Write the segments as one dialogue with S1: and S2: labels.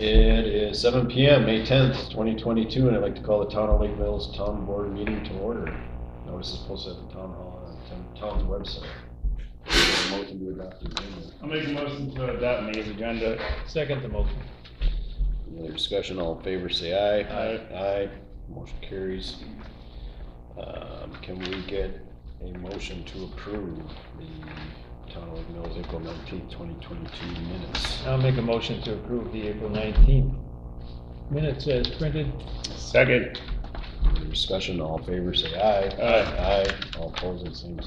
S1: It is 7 p.m., May 10th, 2022, and I'd like to call the Town of Lake Mills Town Board meeting to order. Notice is posted at the town hall on the town's website. Motion to adopt the agenda.
S2: I'll make a motion to adopt May's agenda.
S3: Second the motion.
S1: Any other discussion? All in favor, say aye.
S2: Aye.
S1: Aye. Motion carries. Can we get a motion to approve the Town of Lake Mills April 19th, 2022 minutes?
S3: I'll make a motion to approve the April 19th minutes as printed.
S2: Second.
S1: Any other discussion? All in favor, say aye.
S2: Aye.
S1: Aye. All opposed, the same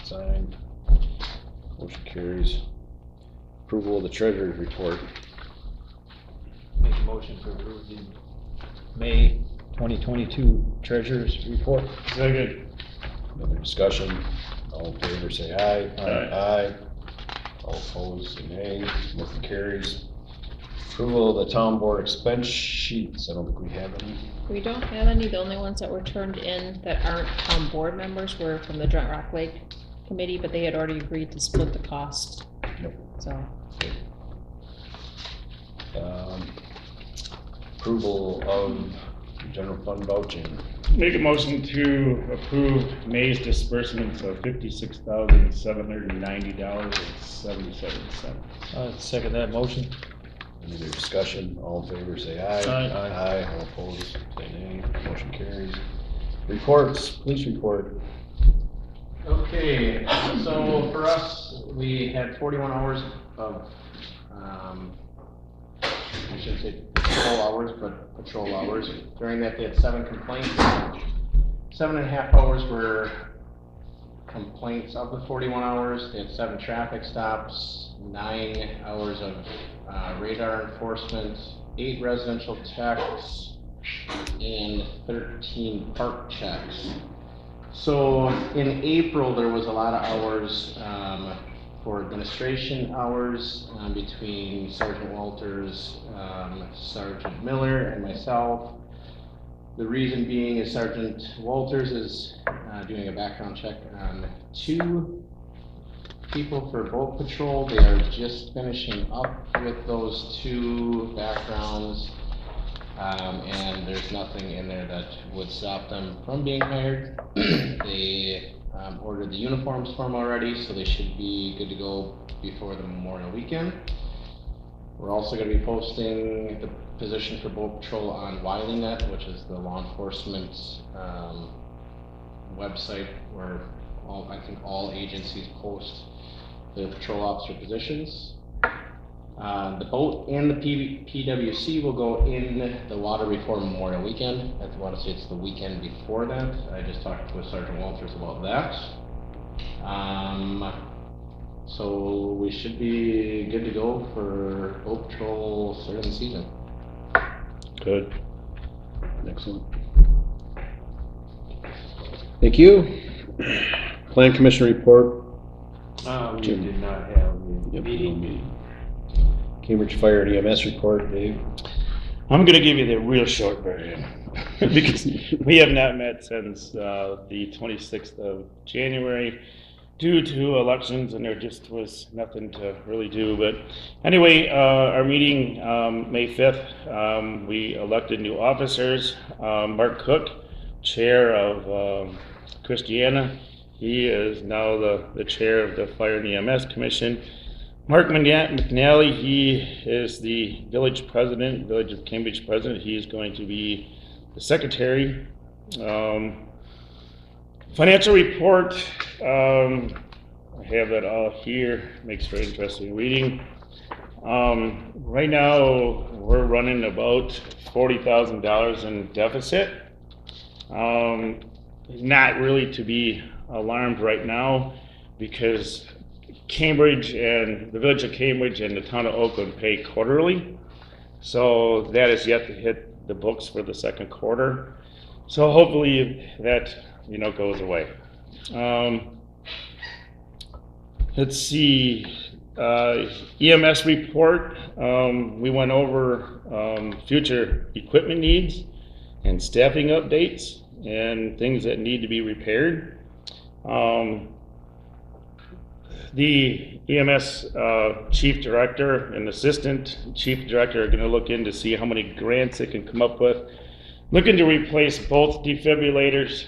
S1: sign. Motion carries. Approval of the treasurer's report.
S3: Make a motion to approve the May 2022 treasurer's report.
S2: Second.
S1: Another discussion? All in favor, say aye.
S2: Aye.
S1: Aye. All opposed, say nay. Motion carries. Approval of the town board expense sheets. I don't think we have any.
S4: We don't have any. The only ones that were turned in that aren't town board members were from the Joint Rock Lake Committee, but they had already agreed to split the cost.
S1: Nope.
S4: So,
S1: Approval of general fund vouching.
S2: Make a motion to approve May's disbursements of $56,790.77.
S3: Second that motion.
S1: Any other discussion? All in favor, say aye.
S2: Aye.
S1: Aye. All opposed, say nay. Motion carries. Reports, police report.
S5: Okay, so for us, we had 41 hours of, I shouldn't say patrol hours, but patrol hours. During that, they had 7 complaints. 7.5 hours were complaints of the 41 hours. They had 7 traffic stops, 9 hours of radar enforcement, 8 residential checks, and 13 park checks. So in April, there was a lot of hours for administration hours between Sergeant Walters, Sergeant Miller, and myself. The reason being is Sergeant Walters is doing a background check on 2 people for boat patrol. They are just finishing up with those 2 backgrounds. And there's nothing in there that would stop them from being hired. They ordered the uniforms for them already, so they should be good to go before the Memorial Weekend. We're also going to be posting the position for boat patrol on WileyNet, which is the law enforcement website where I think all agencies post the patrol officer positions. The boat and the PWC will go in the water before Memorial Weekend. I want to say it's the weekend before that. I just talked with Sergeant Walters about that. So we should be good to go for boat patrol starting the season.
S1: Good. Excellent. Thank you. Plan Commission report.
S3: We did not have the meeting.
S1: Cambridge Fire and EMS report, Dave.
S2: I'm gonna give you the real short version because we have not met since the 26th of January due to elections, and there just was nothing to really do. But anyway, our meeting May 5th, we elected new officers. Mark Cook, chair of Christiana, he is now the chair of the Fire and EMS Commission. Mark McNally, he is the village president, Village of Cambridge president. He is going to be the secretary. Financial report, I have that all here, makes for interesting reading. Right now, we're running about $40,000 in deficit. Not really to be alarmed right now because Cambridge and the Village of Cambridge and the Town of Oakland pay quarterly. So that is yet to hit the books for the second quarter. So hopefully that, goes away. Let's see, EMS report. We went over future equipment needs and staffing updates and things that need to be repaired. the EMS chief director and assistant chief director are going to look in to see how many grants they can come up with. Looking to replace both defibrillators,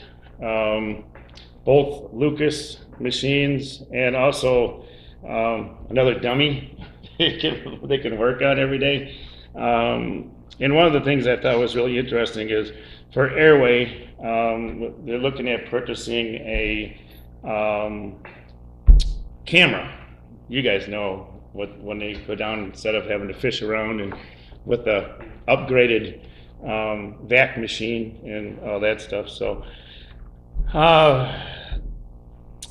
S2: both Lucas machines, and also another dummy they can work on every day. And one of the things I thought was really interesting is for Airway, they're looking at purchasing a camera. You guys know when they go down, instead of having to fish around and with the upgraded vac machine and all that stuff. So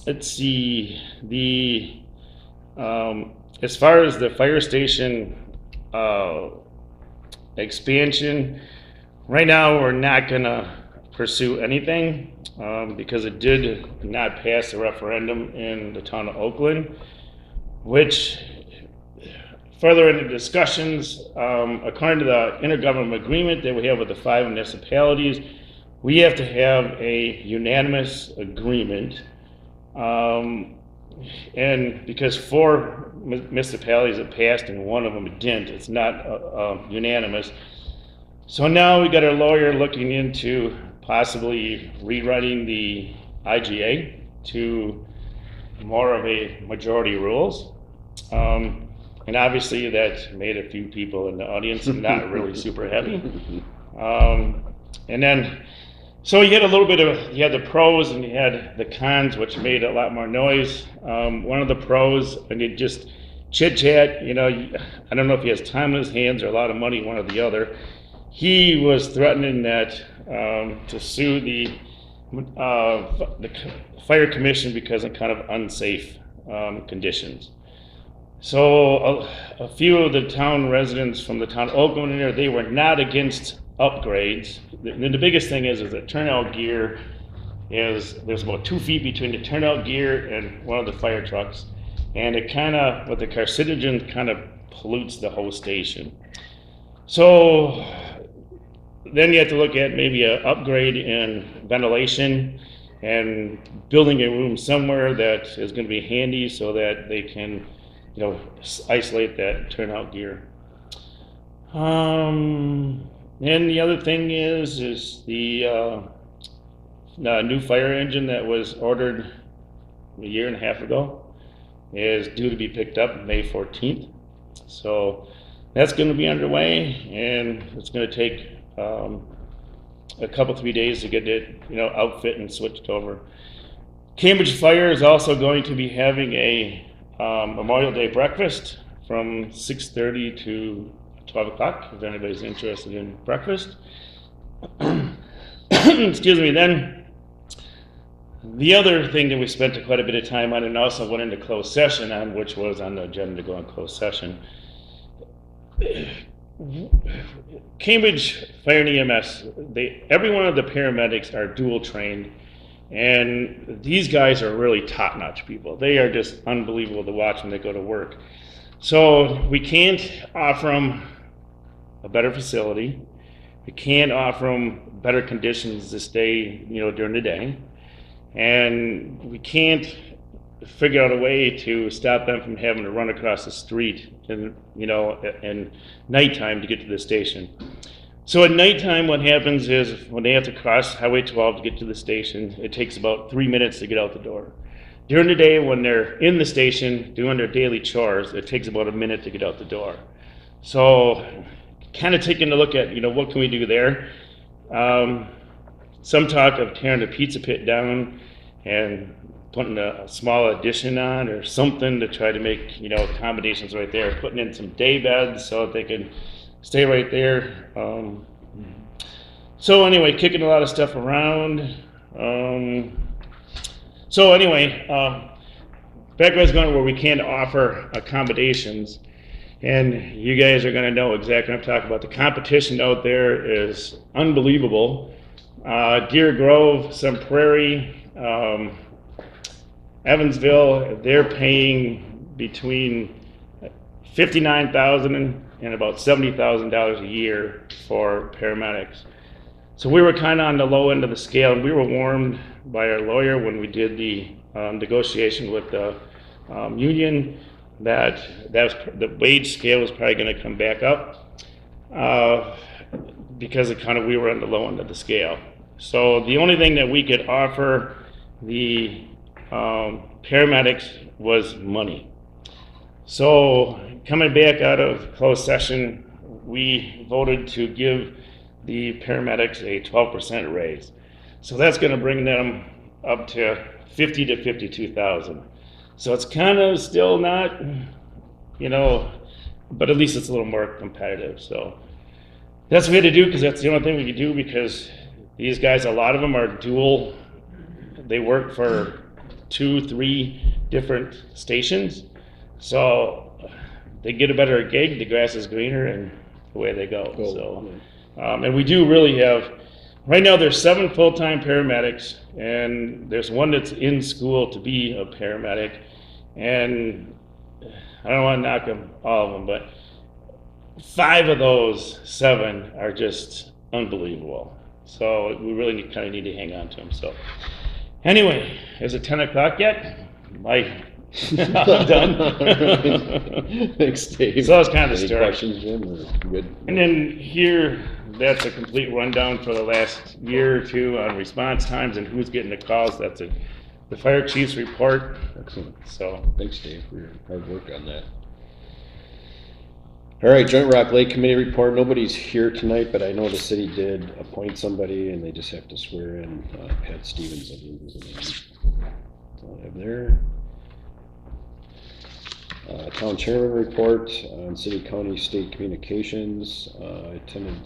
S2: let's see, the as far as the fire station expansion, right now we're not gonna pursue anything because it did not pass the referendum in the town of Oakland, which further into discussions, according to the intergovernmental agreement that we have with the 5 municipalities, we have to have a unanimous agreement. And because 4 municipalities have passed and 1 of them didn't, it's not unanimous. So now we got our lawyer looking into possibly rewriting the IGA to more of a majority rules. And obviously that made a few people in the audience not really super happy. And then, so you had a little bit of, you had the pros and you had the cons, which made a lot more noise. One of the pros, and it just chit chat, you know, I don't know if he has time on his hands or a lot of money, one or the other. He was threatening that to sue the fire commission because of kind of unsafe conditions. So a few of the town residents from the town of Oakland in there, they were not against upgrades. The biggest thing is that turnout gear is, there's about 2 feet between the turnout gear and one of the fire trucks. And it kind of, with the carcinogen, kind of pollutes the whole station. So then you have to look at maybe an upgrade in ventilation and building a room somewhere that is going to be handy so that they can, you know, isolate that turnout gear. And the other thing is the new fire engine that was ordered a year and a half ago is due to be picked up May 14th. So that's going to be underway, and it's going to take a couple, 3 days to get it, you know, outfit and switched over. Cambridge Fire is also going to be having a Memorial Day breakfast from 6:30 to 12 o'clock, if anybody's interested in breakfast. Excuse me. Then the other thing that we spent quite a bit of time on and also went into closed session on, which was on the agenda to go in closed session. Cambridge Fire and EMS, every one of the paramedics are dual trained, and these guys are really top-notch people. They are just unbelievable to watch when they go to work. So we can't offer them a better facility. We can't offer them better conditions to stay, you know, during the day. And we can't figure out a way to stop them from having to run across the street and, you know, in nighttime to get to the station. So at nighttime, what happens is when they have to cross Highway 12 to get to the station, it takes about 3 minutes to get out the door. During the day, when they're in the station doing their daily chores, it takes about a minute to get out the door. So kind of taking a look at, you know, what can we do there? Some talk of tearing the pizza pit down and putting a small addition on or something to try to make, you know, accommodations right there, putting in some day beds so that they can stay right there. So anyway, kicking a lot of stuff around. So anyway, back was going where we can't offer accommodations, and you guys are going to know exactly what I'm talking about. The competition out there is unbelievable. Deer Grove, Sun Prairie, Evansville, they're paying between $59,000 and about $70,000 a year for paramedics. So we were kind of on the low end of the scale, and we were warned by our lawyer when we did the negotiation with the union, the wage scale is probably gonna come back up, because we were on the low end of the scale. So the only thing that we could offer the paramedics was money. So coming back out of closed session, we voted to give the paramedics a 12% raise. So that's gonna bring them up to 50 to 52,000. So it's kind of still not, but at least it's a little more competitive. So that's what we had to do, because that's the only thing we could do, because these guys, a lot of them are dual. They work for 2-3 different stations. So they get a better gig, the grass is greener, and away they go. So, and we do really have, right now there's 7 full-time paramedics, and there's one that's in school to be a paramedic. And I don't want to knock them, all of them, but 5 of those 7 are just unbelievable. So we really need to hang on to them. So anyway, is it 10 o'clock yet? I'm done.
S1: Thanks, Dave.
S2: So that's kind of
S1: Any
S2: story.
S1: questions, Jim, or good?
S2: And then here, that's a complete rundown for the last year or two on response times and who's getting the calls. That's the fire chief's report.
S1: Excellent.
S2: So
S1: Thanks, Dave, for your hard work on that. All right, Joint Rock Lake Committee report. Nobody's here tonight, but I know the city did appoint somebody, and they just have to swear in. Pat Stevens, I believe, is the name. That's all I have there. Town chairman report on city, county, state communications. I attended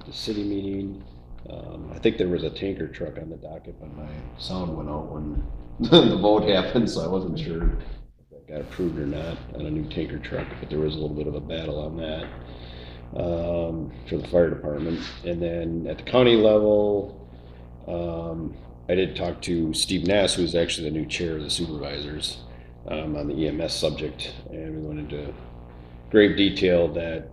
S1: the city meeting. I think there was a tanker truck on the docket, but my sound went out when the vote happened, so I wasn't sure if that got approved or not on a new tanker truck, but there was a little bit of a battle on that for the fire department. And then at the county level, I did talk to Steve Nass, who's actually the new chair of the supervisors, on the EMS subject, and we went into grave detail that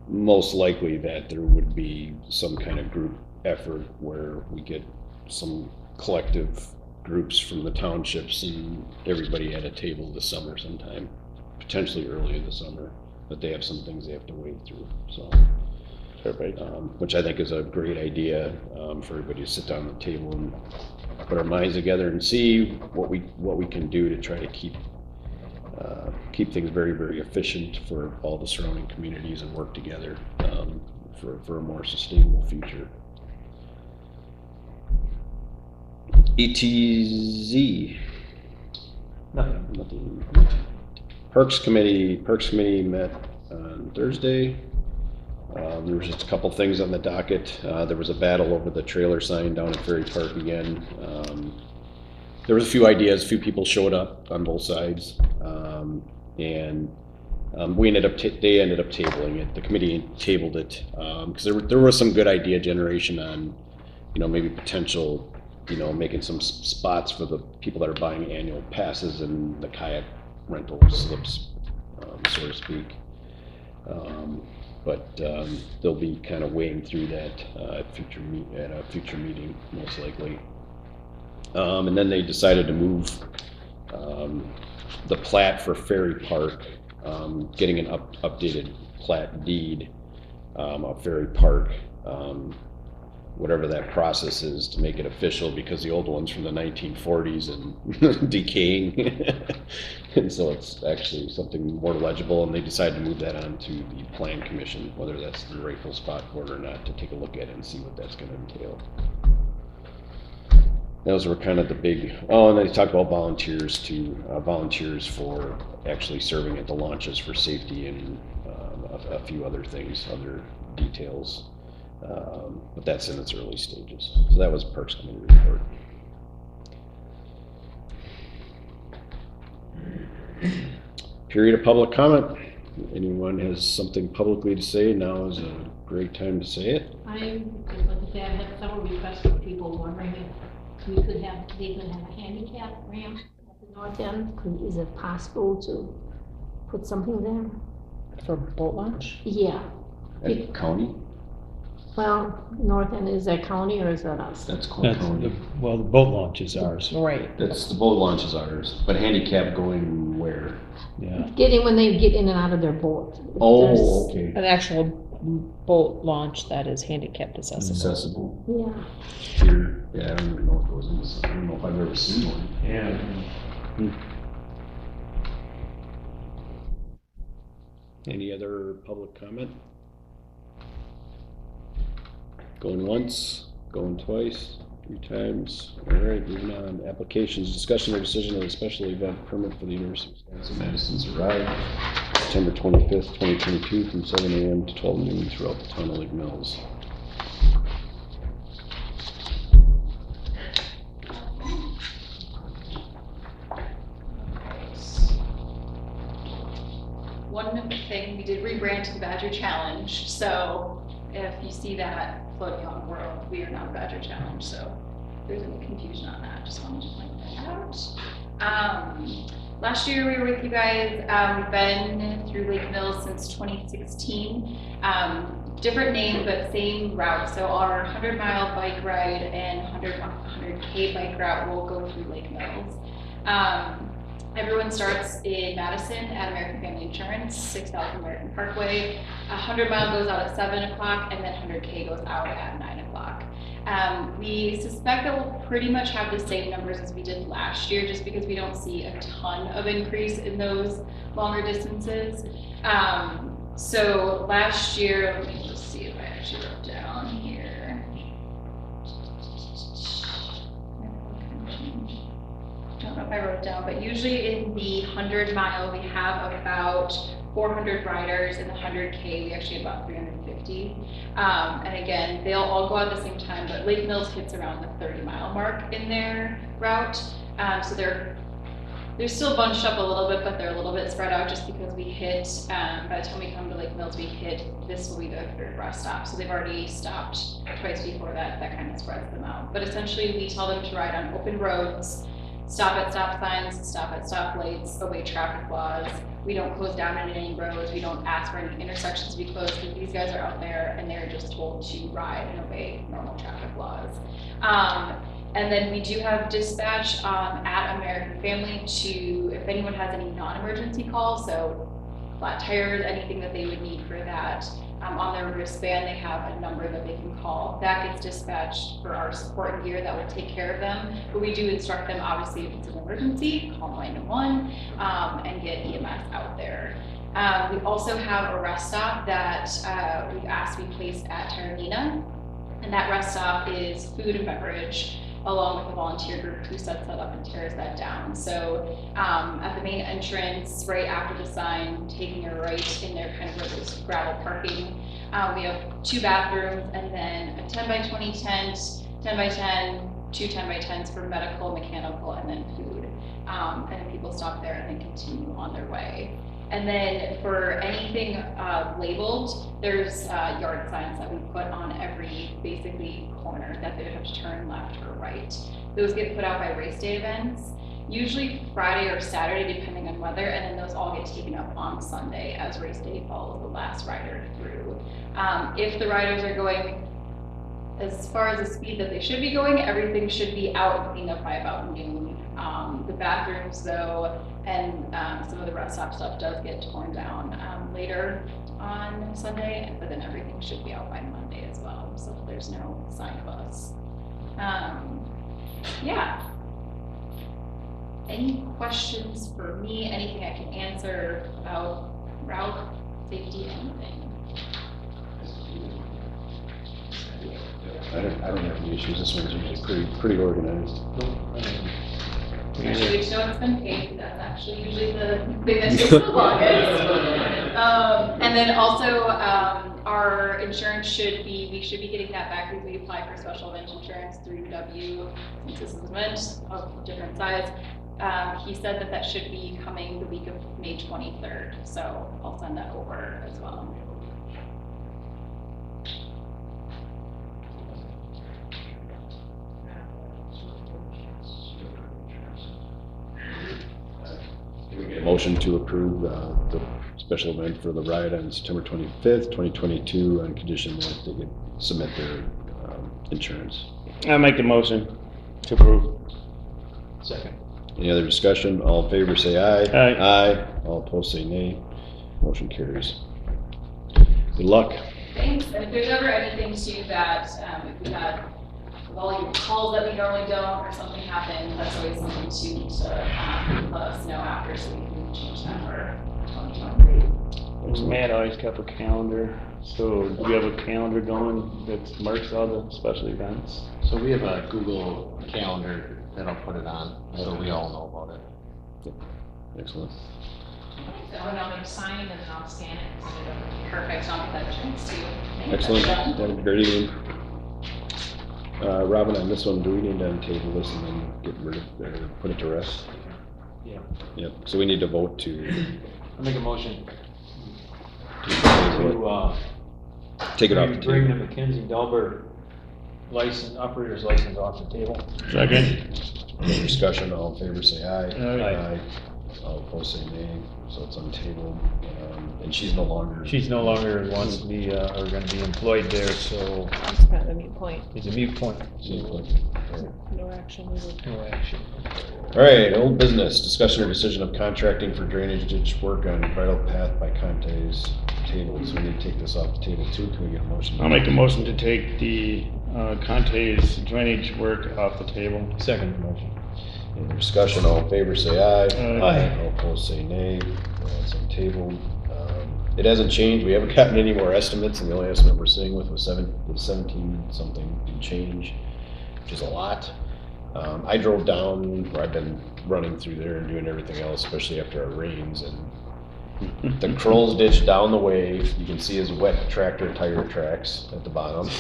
S1: most likely that there would be some kind of group effort where we get some collective groups from the townships and everybody at a table this summer sometime, potentially early in the summer, but they have some things they have to wade through. So, which I think is a great idea for everybody to sit down at the table and put our minds together and see what we can do to try to keep things very, very efficient for all the surrounding communities and work together for a more sustainable future. ETZ. Nothing. Parks Committee met on Thursday. There was just a couple things on the docket. There was a battle over the trailer sign down at Ferry Park again. There was a few ideas, a few people showed up on both sides, and they ended up tabling it. The committee tabled it because there was some good idea generation on, maybe potential, making some spots for the people that are buying annual passes and the kayak rental slips, so to speak. But they'll be kind of weighing through that at a future meeting, most likely. And then they decided to move the plat for Ferry Park, getting an updated plat deed of Ferry Park, whatever that process is to make it official, because the old one's from the 1940s and decaying. And so it's actually something more legible, and they decided to move that on to the Plan Commission, whether that's the rightful spot for it or not, to take a look at it and see what that's going to entail. Those were kind of the big, and then they talked about volunteers for actually serving at the launches for safety and a few other things, other details. But that's in its early stages. So that was Parks Committee report. Period of public comment. Anyone has something publicly to say, now is a great time to say it.
S6: I had several requests from people wondering if they could have a handicap ramp at the north end. Is it possible to put something there?
S4: For boat launch?
S6: Yeah.
S1: At county?
S6: Well, north end, is that county or is that us?
S1: That's Cole
S3: That's,
S1: County.
S3: well, the boat launch is ours,
S4: Right.
S1: That's, the boat launch is ours, but handicap going where?
S3: yeah.
S6: Getting when they get in and out of their boat. If
S1: Oh,
S6: there's-
S1: okay.
S4: An actual boat launch that is handicapped accessible.
S1: Accessible.
S6: Yeah,
S1: Here, yeah, I don't even know if it was in this, I don't know if I've ever seen one.
S2: Yeah.
S1: Any other public comment? Going once, going twice, 3 times. All right, moving on. Applications, discussion or decision of a special event permit for the University of Wisconsin-Madison's Ride, September 25th, 2022, from 7 a.m. to 12 noon throughout the town of Lake Mills.
S7: One thing, we did rebrand to the Badger Challenge, so if you see that floating on the world, we are now the Badger Challenge, so if there's any confusion on that, just wanted to point that out. Last year we were with you guys, we've been through Lake Mills since 2016. Different name, but same route, so our 100-mile bike ride and 100K bike route will go through Lake Mills. Everyone starts in Madison at American Family Insurance, 6000 American Parkway. 100-mile goes out at 7 o'clock, and then 100K goes out at 9 o'clock. We suspect that we'll pretty much have the same numbers as we did last year, just because we don't see a ton of increase in those longer distances. So last year, let me just see if I actually wrote down here. I don't know if I wrote it down, but usually in the 100-mile, we have about 400 riders. In the 100K, we actually have about 350. And again, they'll all go out at the same time, but Lake Mills hits around the 30-mile mark in their route. So they're still bunched up a little bit, but they're a little bit spread out just because we hit, by the time we come to Lake Mills, we hit, this will be the 3rd rest stop. So they've already stopped twice before that, that kind of spreads them out. But essentially, we tell them to ride on open roads, stop at stop signs, stop at stoplights, obey traffic laws. We don't close down any roads. We don't ask for any intersections to be closed because these guys are out there and they're just told to ride and obey normal traffic laws. And then we do have dispatch at American Family to, if anyone has any non-emergency calls, so flat tires, anything that they would need for that. On their wristband, they have a number that they can call. That gets dispatched for our support and gear that will take care of them. But we do instruct them, obviously, if it's an emergency, call 911 and get EMS out there. We also have a rest stop that we've asked to be placed at Taormina. And that rest stop is food and beverage, along with a volunteer group who sets that up and tears that down. So at the main entrance, right after the sign, taking a right in there, kind of where there's gravel parking, we have 2 bathrooms and then a 10x20 tent, 10x10, 2 10x10s for medical, mechanical, and then food. And then people stop there and then continue on their way. And then for anything labeled, there's yard signs that we put on every basically corner that they have to turn left or right. Those get put out by race day events, usually Friday or Saturday depending on weather, and then those all get taken up on Sunday as race day follows the last rider through. If the riders are going as far as the speed that they should be going, everything should be out and cleaned up by about noon. The bathrooms though, and some of the rest stop stuff does get torn down later on Sunday, but then everything should be out by Monday as well, so there's no sign of us. Yeah. Any questions for me? Anything I can answer about route, safety, anything?
S1: I don't have any issues. This one's usually pretty organized.
S7: Actually, good to know it's been paid. That's actually usually the thing that takes the longest. And then also, our insurance we should be getting that back because we apply for special event insurance through W, since this is an event of different size. He said that should be coming the week of May 23rd, so I'll send that over as well.
S1: Motion to approve the special event for the ride on September 25th, 2022, on condition that they could submit their insurance.
S2: I make the motion to approve.
S3: Second.
S1: Any other discussion? All in favor say aye.
S2: Aye.
S1: Aye. All opposed say nay. Motion carries. Good luck.
S7: Thanks, and if there's ever anything too that, if we had volume calls that we normally don't, or something happened, that's always something to let us know after, so we can change that for 2023.
S2: Matt always kept a calendar, so do we have a calendar going that marks all the special events?
S5: So we have a Google Calendar that'll put it on, so we all know about it.
S1: Excellent.
S7: So I'll make a sign and then I'll scan it, so it'll be perfect on the entrance too. Thanks,
S1: Excellent.
S7: everyone.
S1: Have a great evening. Robin, on this one, do we need to untable this and then get rid of, or put it to rest?
S3: Yeah.
S1: Yep, so we need to vote to
S3: I make a motion
S1: to
S3: to,
S1: take it off the
S3: bring the
S1: table.
S3: Mackenzie Delbert license, operator's license off the table.
S2: Second.
S1: Any discussion? All in favor say aye.
S2: Aye.
S1: All opposed say nay, so it's untabled. And she's no longer.
S3: She's no longer wants to be, or gonna be employed there, so
S4: That's kind of a moot point.
S3: it's a mute point.
S4: No action needed.
S3: No action.
S1: All right, old business, discussion or decision of contracting for drainage ditch work on Vital Path by Contes table. So we need to take this off the table too. Can we get a motion?
S2: I'll make a motion to take the Contes drainage work off the table.
S3: Second motion.
S1: Any discussion? All in favor say aye.
S2: Aye.
S1: All opposed say nay. That's untabled. It hasn't changed. We haven't gotten any more estimates, and the only estimate we're sitting with was 17 something and change, which is a lot. I drove down, where I've been running through there and doing everything else, especially after our rains, and the Kroll's ditch down the way, you can see his wet tractor tire tracks at the bottom.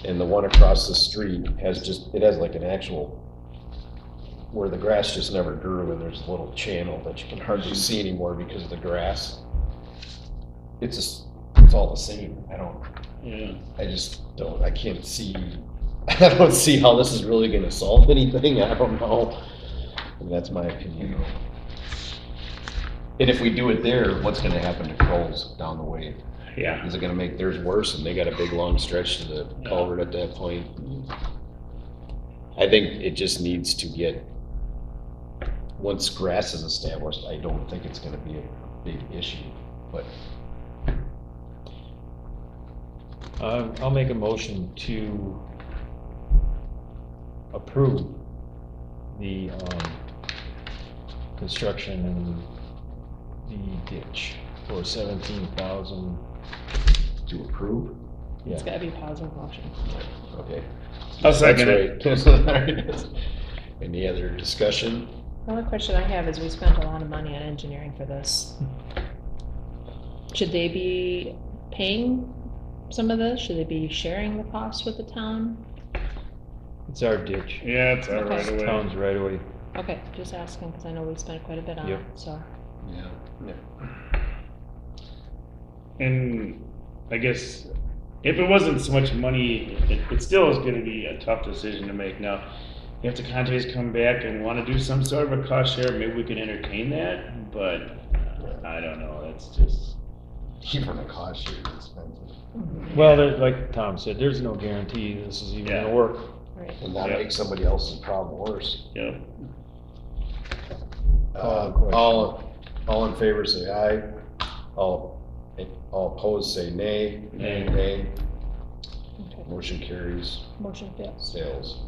S1: And the one across the street it has like an actual, where the grass just never grew, and there's a little channel that you can hardly see anymore because of the grass. It's all the same. I can't see, I don't see how this is really gonna solve anything. I don't know. And that's my opinion. And if we do it there, what's gonna happen to Kroll's down the way?
S2: Yeah.
S1: Is it gonna make theirs worse, and they got a big long stretch to the culvert at that point? I think it just needs to get, once grass is established, I don't think it's gonna be a big issue, but.
S3: I'll make a motion to approve the, construction and the ditch for 17,000.
S1: To approve?
S4: It's gotta be a positive motion.
S1: Okay.
S2: I'll second it.
S1: That's right. Any other discussion?
S4: The only question I have is we spent a lot of money on engineering for this. Should they be paying some of this? Should they be sharing the cost with the town?
S3: It's our ditch.
S2: Yeah, it's all
S4: Okay.
S2: right away.
S3: Town's right away.
S4: Okay, just asking, because I know we spent quite a bit on
S3: Yep.
S4: it, so.
S1: Yeah.
S2: And I guess if it wasn't so much money, it still is gonna be a tough decision to make. Now, if the Contes come back and wanna do some sort of a cost share, maybe we can entertain that, but I don't know, that's just.
S1: Even the cost share is expensive.
S3: Well, like Tom said, there's no guarantee this is even
S2: Yeah.
S3: gonna work.
S4: Right.
S1: And that
S2: Yeah.
S1: makes somebody else's problem worse.
S2: Yeah.
S1: All in favor say aye. All opposed say nay.
S2: Nay.
S1: Nay.
S4: Okay.
S1: Motion carries.
S4: Motion fails.
S1: Sales.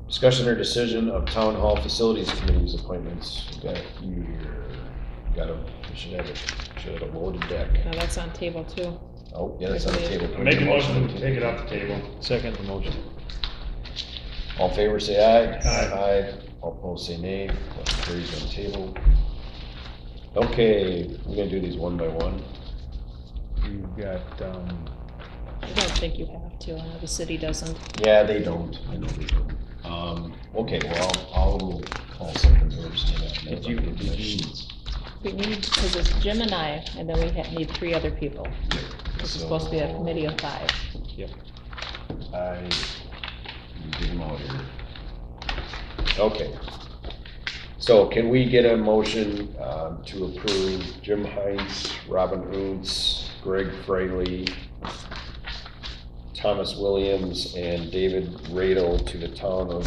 S1: Discussion or decision of Town Hall Facilities Committee's appointments. Got you here. Should have a loaded deck.
S4: No, that's on table two.
S1: Oh, yeah, that's on the table. Can we
S2: Make
S1: get
S2: a motion to take it off the table.
S3: Second motion.
S1: All in favor say aye.
S2: Aye.
S1: All opposed say nay. Motion carries on the table. Okay, we're gonna do these one by one.
S3: You've got,
S4: I don't think you have to, I know the city doesn't.
S1: Yeah, they don't. I know they don't. Okay, well, I'll call something first.
S3: If you-
S4: We need, because it's Jim and I, and then we need 3 other people. This is supposed to be a committee of 5.
S1: I get them out here. Okay. So can we get a motion to approve Jim Heinz, Robin Oontz, Greg Fraley, Thomas Williams, and David Radel to the Town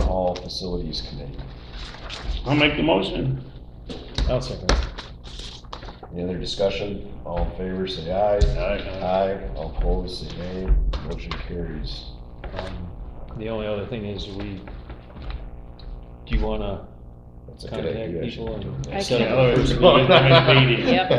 S1: Hall Facilities Committee?
S2: I'll make the motion.
S3: I'll second.
S1: Any other discussion? All in favor, say aye. Aye. All opposed, say nay. Motion carries.
S3: The only other thing is do you wanna
S1: That's a good
S3: contact
S1: idea.
S3: people and
S4: I
S3: set
S4: can.
S3: up a first
S2: Well,
S3: meeting?
S2: I'm meeting.
S4: Yep.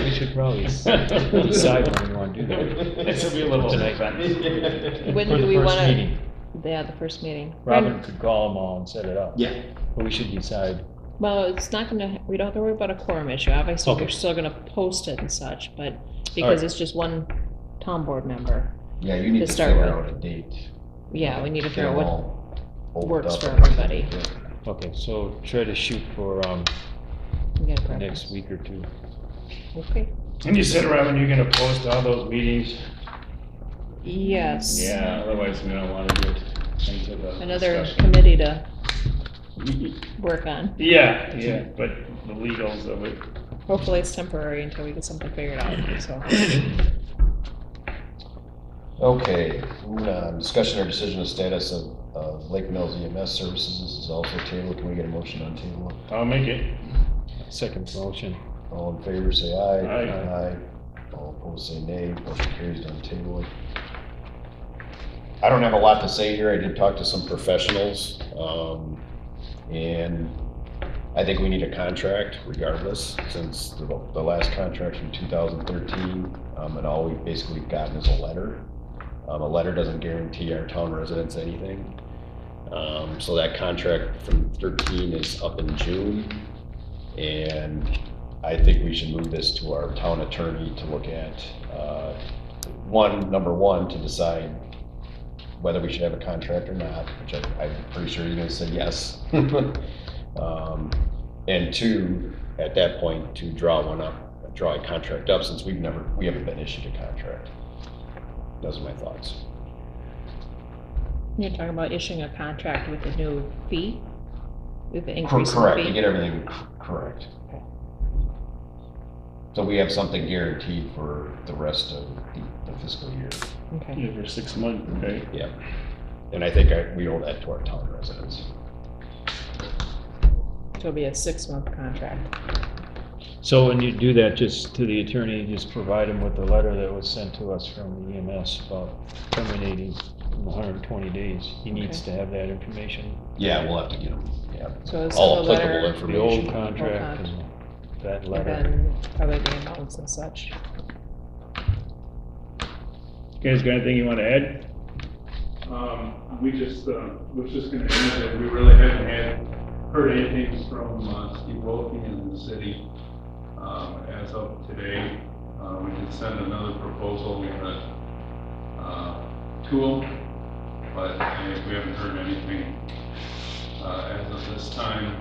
S3: We should probably decide when we wanna do that.
S2: This will be a little
S3: Tonight.
S2: offensive.
S4: When
S3: For
S4: do
S3: the
S4: we
S3: first
S4: wanna?
S3: meeting.
S4: Yeah, the first meeting.
S3: Robin could call them all and set it up.
S1: Yeah.
S3: But we should decide.
S4: Well, it's not gonna, we don't have to worry about a quorum issue, obviously,
S3: Okay.
S4: we're still gonna post it and such, but because it's just one town board member.
S1: Yeah, you need
S4: To
S1: to
S4: start
S1: figure
S4: with.
S1: out a date.
S4: Yeah, we need to
S1: Get
S4: figure out
S1: them
S4: what
S1: all opened
S4: works
S1: up
S4: for
S1: and
S4: everybody.
S1: everything.
S3: Okay, so try to shoot for,
S4: we get a
S3: the
S4: preference.
S3: next week or two.
S4: Okay,
S2: And you said, Robin, you're gonna post all those meetings?
S4: yes.
S2: Yeah, otherwise we don't wanna get into the
S4: Another
S2: discussion.
S4: committee to work on.
S2: Yeah, but the legals of it.
S4: Hopefully it's temporary until we get something figured out, so.
S1: Okay, moving on. Discussion or decision of status of Lake Mills EMS services. This is also tabled. Can we get a motion on table?
S2: I'll make it.
S3: Second motion.
S1: All in favor, say aye.
S2: Aye.
S1: Aye. All opposed, say nay. Motion carries on table. I don't have a lot to say here. I did talk to some professionals, and I think we need a contract regardless, since the last contract from 2013, and all we've basically gotten is a letter. A letter doesn't guarantee our town residents anything. So that contract from 13 is up in June, and I think we should move this to our town attorney to look at, number one, to decide whether we should have a contract or not, which I'm pretty sure you're gonna say yes. And two, at that point, to draw a contract up, since we haven't been issued a contract. Those are my thoughts.
S4: You're talking about issuing a contract with a new fee? With the increase in
S1: Correct, to
S4: fee?
S1: get everything correct.
S4: Okay.
S1: So we have something guaranteed for the rest of the fiscal year.
S4: Okay,
S2: Yeah, for 6 months, okay?
S1: Yeah. And I think we owe that to our town residents.
S4: so it'll be a 6-month contract.
S3: So when you do that, just to the attorney, just provide him with the letter that was sent to us from the EMS about terminating in 120 days. He needs to have that information.
S1: Yeah, we'll have to get them, yeah.
S4: So it's
S1: All
S4: the
S1: applicable
S4: letter,
S3: The old
S1: information.
S3: contract
S4: Old
S3: and that
S4: and
S3: letter.
S4: then probably the amounts and such.
S2: You guys got anything you wanna add?
S8: We just, was just gonna add that we really haven't heard anything from Steve Wilkie in the city, as of today. We did send another proposal, we had, to him, but we haven't heard anything, as of this time.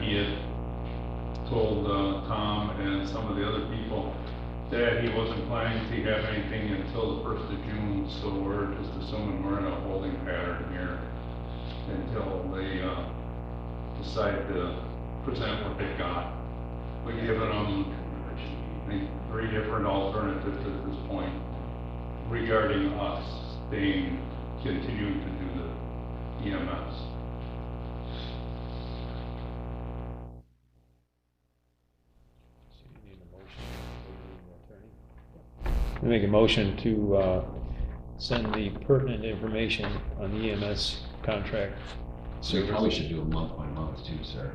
S8: He had told, Tom and some of the other people that he wasn't planning to have anything until the 1st of June, so we're just assuming we're in a holding pattern here until they decide to present what they've got. We've given them, I think, 3 different alternatives at this point regarding us continuing to do the EMS.
S3: We make a motion to send the pertinent information on the EMS contract
S1: So we probably should do a month by month too, sir.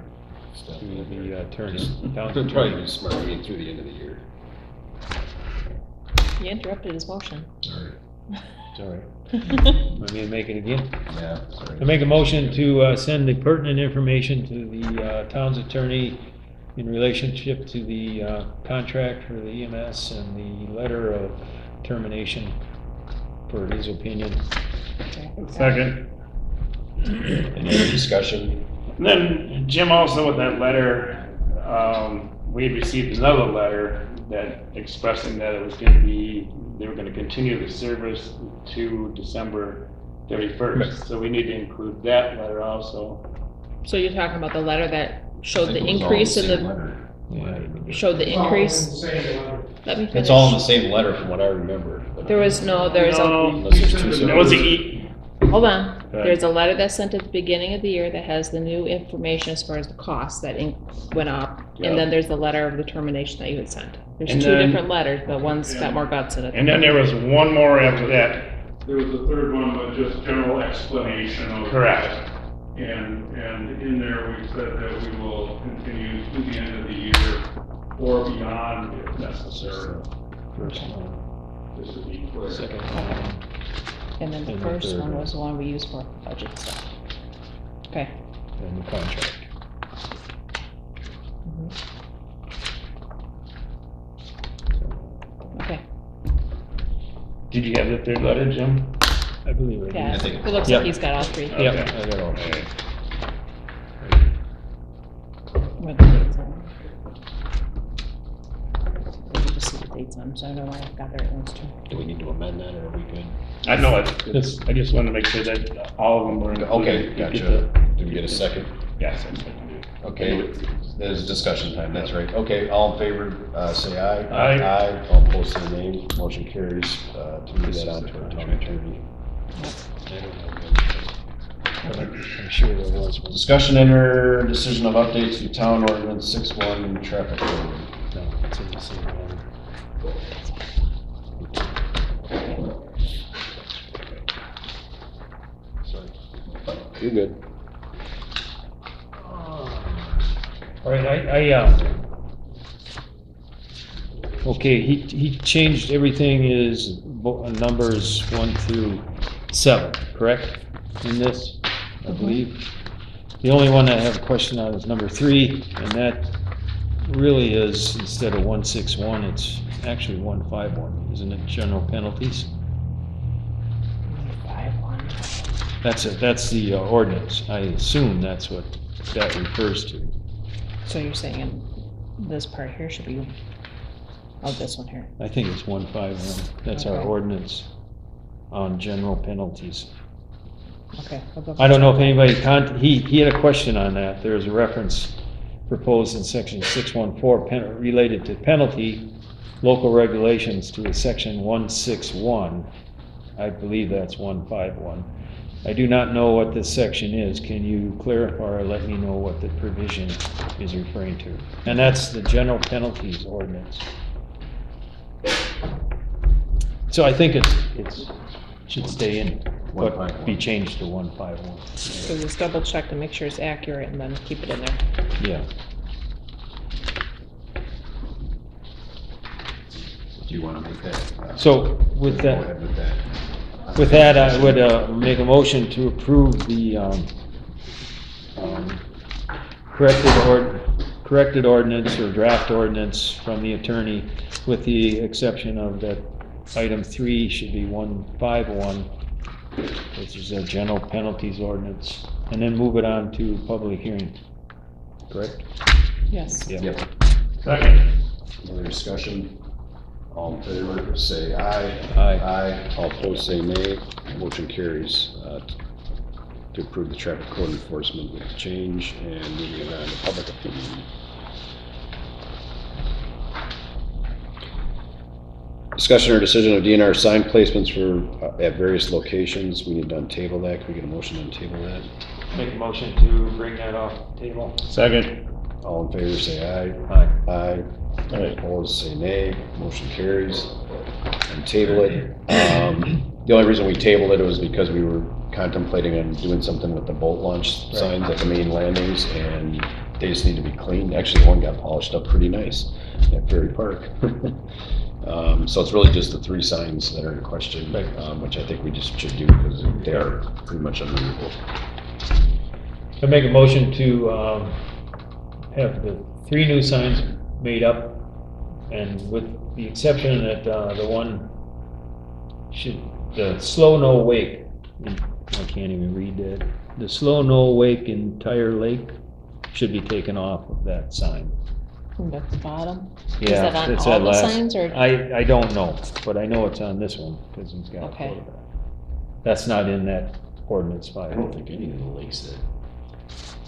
S3: to the attorney. town
S1: It'd probably
S3: attorney.
S1: be smart to get through the end of the year.
S4: You interrupted his motion.
S1: Sorry.
S3: It's all right. Want me to make it again?
S1: Yeah, sorry.
S3: I make a motion to send the pertinent information to the town's attorney in relationship to the contract for the EMS and the letter of termination for his opinion.
S2: Second.
S1: Any other discussion?
S2: And then Jim, also with that letter, we had received another letter that expressing that it was gonna be, they were gonna continue the service to December 31st, so we need to include that letter also.
S4: So you're talking about the letter that showed
S1: I
S4: the
S1: think it was all
S4: increase in
S1: same
S4: the,
S1: letter.
S4: showed the increase? Let me finish.
S1: It's all in the same letter from what I remember.
S4: There was no, there's a,
S1: Unless there's two
S2: That was
S1: separate.
S4: hold on.
S2: Right.
S4: There's a letter that's sent at the beginning of the year that has the new information as far as the costs that went up.
S2: Yeah.
S4: And then there's the letter of determination that you had sent. There's
S2: And
S4: two
S2: then-
S4: different letters, but one's got more guts in it.
S2: And then there was one more after that.
S8: There was a third one, but just general explanation of.
S2: Correct.
S8: And in there, we said that we will continue to the end of the year or beyond if necessary,
S3: First one,
S8: just to be clear.
S3: second
S4: Okay.
S3: one,
S4: And then the
S3: And the
S4: first
S3: third
S4: one
S3: one.
S4: was the one we used for budget stuff. Okay.
S3: and the contract.
S4: Okay.
S2: Did you have the third letter, Jim?
S3: I believe it.
S4: Yeah,
S1: I think-
S4: it looks
S3: Yep.
S4: like he's got all three.
S3: Yep,
S2: Okay.
S3: I got all that.
S4: Where the dates are. You can just see the dates on, them, so I know why I've got their ones too.
S1: Do we need to amend that or are we good?
S2: I know it's, I just wanted to make sure that all of them were included.
S1: Okay,
S2: Get
S1: gotcha.
S2: the-
S1: Did we get a second?
S2: Yes, that's what I do.
S1: Okay, there's discussion time, that's right. Okay, all in favor, say aye.
S2: Aye.
S1: Aye, all opposed, say nay. Motion carries, to move that on to our town attorney.
S3: I'm sure there was one.
S1: Discussion enter decision of updates to town ordinance 6-1 traffic code.
S3: No, it's in the same one.
S1: Sorry. You're good.
S3: All right, okay, he changed everything is numbers 1 through 7, correct? In this, I believe. The only one I have a question on is number 3, and that really is, instead of 161, it's actually 151, isn't it? General penalties?
S4: 5-1.
S3: That's the ordinance. I assume that's what that refers to.
S4: So you're saying this part here should be, oh, this one here.
S3: I think it's 151. That's our
S4: Okay.
S3: ordinance on general penalties.
S4: Okay. I'll go
S3: I don't know if anybody he had a question on that. There's a reference proposed in section 614 related to penalty, local regulations to a section 161. I believe that's 151. I do not know what this section is. Can you clarify or let me know what the provision is referring to? And that's the general penalties ordinance. So I think it's should stay in, but
S1: 151.
S3: be changed to 151.
S4: So just double check to make sure it's accurate and then keep it in there.
S3: Yeah.
S1: Do you want to make that?
S3: So with
S1: Go
S3: that,
S1: ahead with that.
S3: I would make a motion to approve the corrected ordinance or draft ordinance from the attorney, with the exception of that item 3 should be 151, which is a general penalties ordinance, and then move it on to public hearing. Correct?
S4: Yes.
S3: Yeah.
S1: Yep.
S2: Second.
S1: Other discussion? All in favor, say aye.
S3: Aye.
S1: Aye. All opposed, say nay. Motion carries, to approve the traffic code enforcement with change and moving it on to public opinion. Discussion or decision of DNR sign placements for, at various locations. We need to untable that. Can we get a motion to untable that?
S3: Make a motion to bring that off the table.
S2: Second.
S1: All in favor, say aye.
S3: Aye.
S1: Aye. All opposed, say nay. Motion carries. And table it. The only reason we tabled it was because we were contemplating on doing something with the boat launch signs at the main landings, and they just need to be cleaned. Actually, one got polished up pretty nice at Ferry Park. So it's really just the 3 signs that are in question, which I think we just should do because they are pretty much unreadable.
S3: I make a motion to have the 3 new signs made up, and with the exception that the one the slow no wake, I can't even read that, the slow no wake entire lake should be taken off of that sign.
S4: At the bottom? Is
S3: Yeah,
S4: that on
S3: it's
S4: all
S3: that
S4: the
S3: last-
S4: signs or?
S3: I don't know, but I know it's on this one, because he's got a
S4: Okay.
S3: photograph. That's not in that ordinance
S1: I
S3: 5.
S1: don't think any of the lakes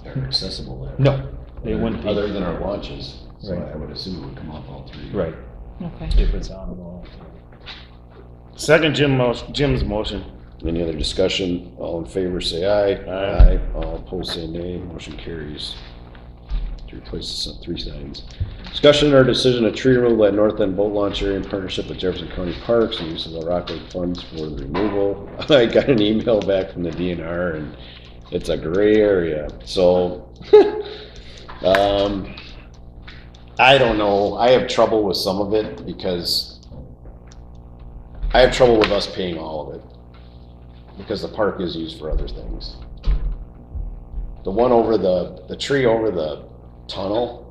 S1: that are accessible there.
S3: No, they wouldn't be.
S1: Other than our launches, so
S3: Right.
S1: I would assume it would come off all three.
S3: Right,
S4: Okay.
S3: if it's on the wall.
S2: Second Jim's motion.
S1: Any other discussion? All in favor, say aye.
S2: Aye.
S1: All opposed, say nay. Motion carries. To replace the 3 signs. Discussion or decision of tree removal at North End Boat Launch Area in partnership with Jefferson County Parks and use of the Rock Lake funds for the removal. I got an email back from the DNR and it's a gray area, so, I don't know. I have trouble with some of it because I have trouble with us paying all of it. Because the park is used for other things. The one over the tree over the tunnel,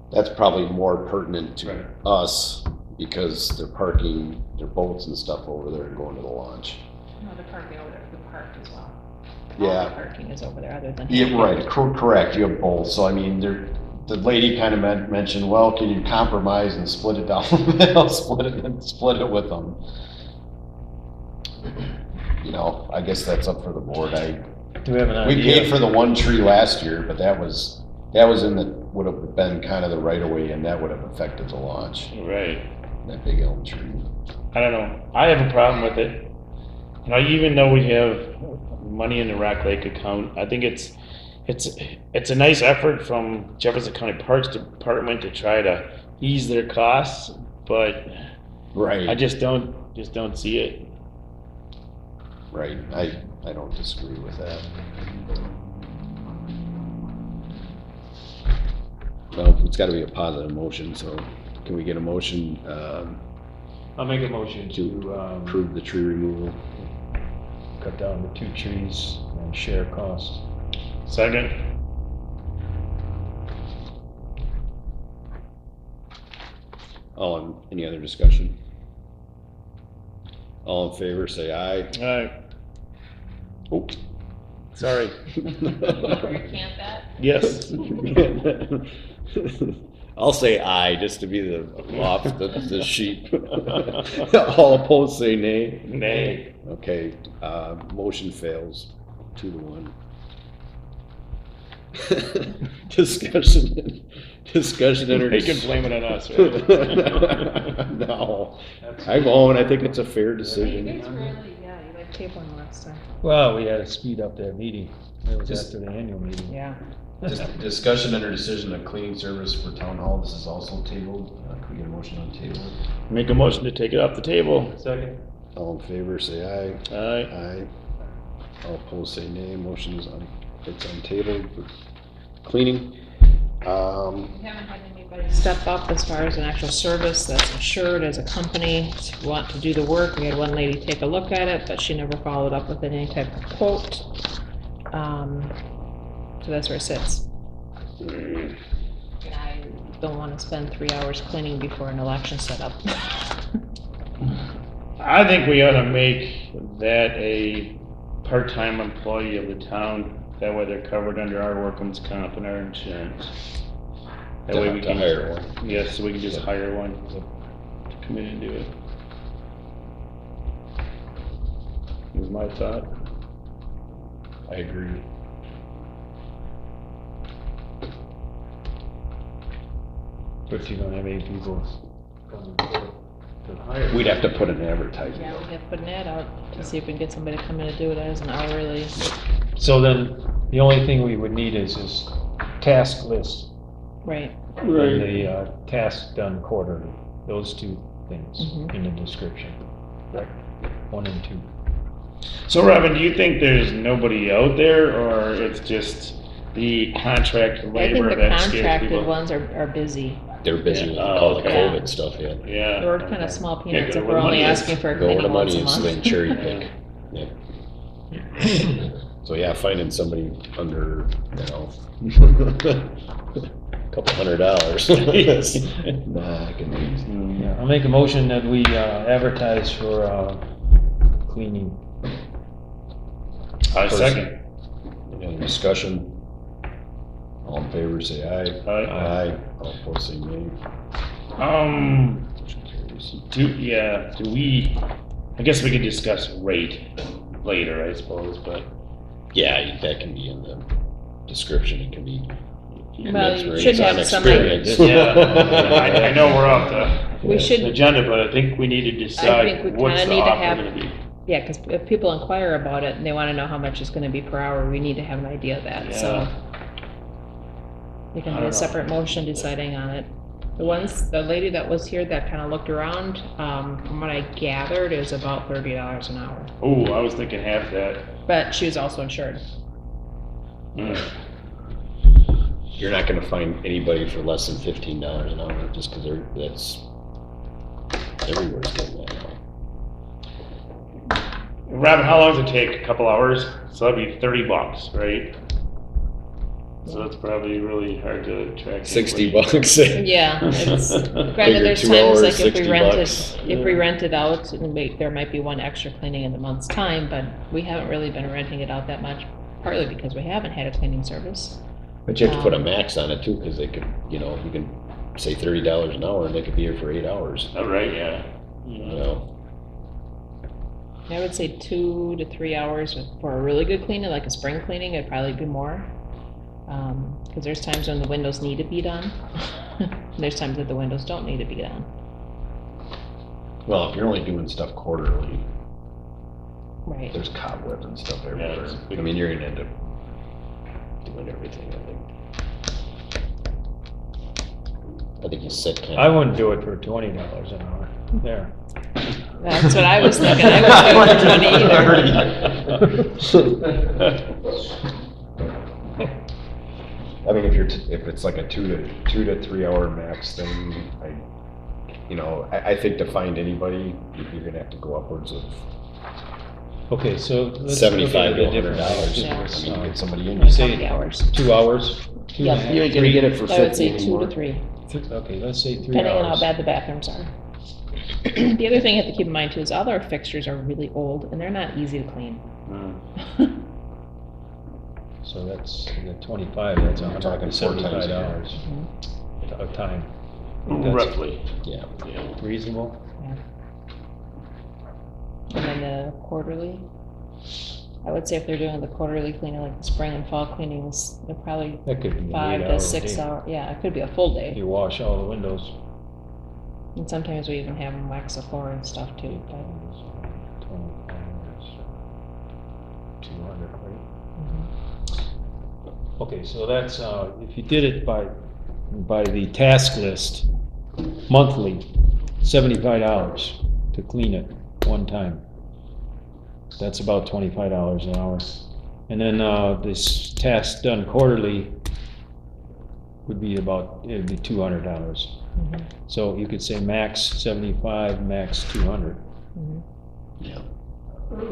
S1: that's probably more pertinent to us because they're parking their boats and stuff over there and going to the launch.
S4: No, they're parking over there for the park as well.
S1: Yeah.
S4: All the parking is over there other than.
S1: Yeah, right, correct, you have both, so I mean, the lady kind of mentioned, well, can you compromise and split it down the middle, split it with them. You know, I guess that's up for the board.
S3: Do we have an
S1: We
S3: idea?
S1: paid for the one tree last year, but that was in the, would have been kind of the right of way and that would have affected the launch,
S2: Right.
S1: that big elm tree.
S2: I don't know. I have a problem with it. You know, even though we have money in the Rock Lake account, I think it's a nice effort from Jefferson County Parks Department to try to ease their costs, but
S1: Right.
S2: I just don't see it.
S1: Right, I don't disagree with that. Well, it's gotta be a positive motion, so can we get a motion,
S3: I'll make a motion to
S1: approve the tree removal?
S3: cut down the 2 trees and share costs.
S2: Second.
S1: Any other discussion? All in favor, say aye.
S2: All right. Oh, sorry.
S7: Recant that?
S2: Yes.
S1: I'll say aye, just to be off the sheet. All opposed, say nay.
S2: Nay.
S1: Okay, motion fails, 2-1. Discussion and.
S2: You can blame it on us, right?
S1: No, I won't, I think it's a fair decision.
S4: It's really, yeah, you like tabling last time.
S3: Well, we had to speed up that meeting. That was
S1: Just-
S3: after the annual meeting.
S4: Yeah.
S1: Discussion and decision of cleaning service for town hall, this is also tabled, can we get a motion on table?
S2: Make a motion to take it off the table.
S3: Second.
S1: All in favor, say aye.
S2: Aye.
S1: Aye. All opposed, say nay. Motion is it's on table for cleaning.
S4: We haven't had anybody step up as far as an actual service that's insured as a company to want to do the work. We had one lady take a look at it, but she never followed up with any type of quote. So that's where it sits. And I don't want to spend 3 hours cleaning before an election setup.
S2: I think we ought to make that a part-time employee of the town. That way they're covered under our workman's comp and our insurance. That way we
S1: To
S2: can
S1: hire one.
S2: Yes, so we can just hire one to come in and do it. Is my thought.
S1: I agree.
S3: But you don't have any people coming to hire.
S1: We'd have to put an advertisement.
S4: Yeah, we have to put an ad out to see if we can get somebody to come in and do it as an hourly.
S3: So then, the only thing we would need is this task list.
S4: Right.
S3: And the task done quarterly, those 2 things
S4: Mhm.
S3: in the description. Right. 1 and 2.
S2: So Robin, do you think there's nobody out there or it's just the contract
S4: I think
S2: labor
S4: the
S2: that scares
S4: contracted
S2: people?
S4: ones are busy.
S1: They're busy with
S2: Yeah.
S1: all the
S2: Okay.
S1: COVID stuff, yeah.
S2: Yeah.
S4: We're kind of small
S2: Yeah,
S4: peanuts
S2: go
S4: if
S2: where
S4: we're
S2: the
S4: only
S2: money is.
S4: asking for a
S1: Go where the
S4: cleaning once
S1: money
S4: a
S1: is, then
S4: month.
S1: cherry pick. Yeah. So yeah, finding somebody under, couple $100. Nah, I can be.
S3: Yeah, I'll make a motion that we advertise for cleaning.
S2: I second.
S1: Any discussion? All in favor, say aye.
S2: Aye.
S1: Aye. All opposed, say nay.
S2: Um,
S1: Motion carries.
S2: do we, I guess we could discuss rate later, I suppose, but.
S1: Yeah, that can be in the description, it can be.
S4: Well, you
S1: commensurate
S4: should
S1: on
S4: have some
S1: experience.
S2: Yeah, I know we're off
S4: We should-
S2: the agenda, but I think we need to
S4: think we
S2: decide what's
S4: kinda
S2: the
S4: need to
S2: offer
S4: have-
S2: gonna be.
S4: Yeah, because if people inquire about it and they want to know how much it's going to be per hour, we need to have an idea of that, so.
S2: Yeah.
S4: We can
S2: I
S4: have
S2: don't
S4: a
S2: know.
S4: separate motion deciding on it. The lady that was here that kind of looked around, from what I gathered, is about $30 an hour.
S2: Oh, I was thinking half that.
S4: But she was also insured.
S2: Mm.
S1: You're not gonna find anybody for less than $15 an hour, just cause that's, everywhere's getting that now.
S2: Robin, how long does it take? A couple hours? So that'd be $30, right? So that's probably really hard to track.
S1: $60.
S4: Yeah, it's,
S1: Figure
S4: granted, there's
S1: 2
S4: times
S1: hours,
S4: like if we
S1: $60.
S4: rent it out, there might be one extra cleaning in the month's time, but we haven't really been renting it out that much, partly because we haven't had a cleaning service.
S1: But you have to put a max on it too, cause they could, you can say $30 an hour and they could be here for 8 hours,
S2: Oh, right, yeah.
S1: you know?
S4: I would say 2 to 3 hours for a really good cleaning, like a spring cleaning, it'd probably be more. Because there's times when the windows need to be done. There's times that the windows don't need to be done.
S1: Well, if you're only doing stuff quarterly,
S4: Right.
S1: there's cobwebs and stuff everywhere.
S2: it's a big-
S1: I mean, you're gonna end up doing everything, I think you said kind of.
S3: I wouldn't do it for $20 an hour. There.
S4: That's what I was thinking. I wouldn't do it for 20 either.
S1: I mean, if it's like a 2 to 3 hour max thing, I think to find anybody, you're gonna have to go upwards of
S3: Okay, so let's.
S1: $75 to
S3: look at the different
S1: $100.
S3: hours.
S4: Yeah.
S1: I mean, get somebody in.
S3: You say
S4: 20 hours.
S3: 2 hours? Two and a
S4: Yep.
S3: half,
S1: You ain't gonna get it for
S4: I would
S1: 50
S4: say 2
S1: anymore.
S4: to 3,
S3: Okay, let's say 3
S4: depending on how
S3: hours.
S4: bad the bathrooms are. The other thing you have to keep in mind too is all our fixtures are really old and they're not easy to clean.
S2: Mm.
S3: So that's the 25, that's
S1: We're talking 4 times a year.
S3: $175 of time.
S2: Roughly,
S1: Yeah.
S2: yeah.
S3: Reasonable?
S4: And then the quarterly, I would say if they're doing the quarterly cleaning, like the spring and fall cleanings, they're probably
S3: That could be an
S4: 5 to
S3: 8-hour
S4: 6
S3: day.
S4: hour, yeah, it could be a full day.
S3: You wash all the windows.
S4: And sometimes we even have them wax the floor and stuff too, but.
S3: 25 is 200, right? Okay, so that's, if you did it by the task list, monthly, $75 to clean it one time. That's about $25 an hour. And then, this task done quarterly would be it'd be $200. So you could say max 75, max 200.
S1: Yeah.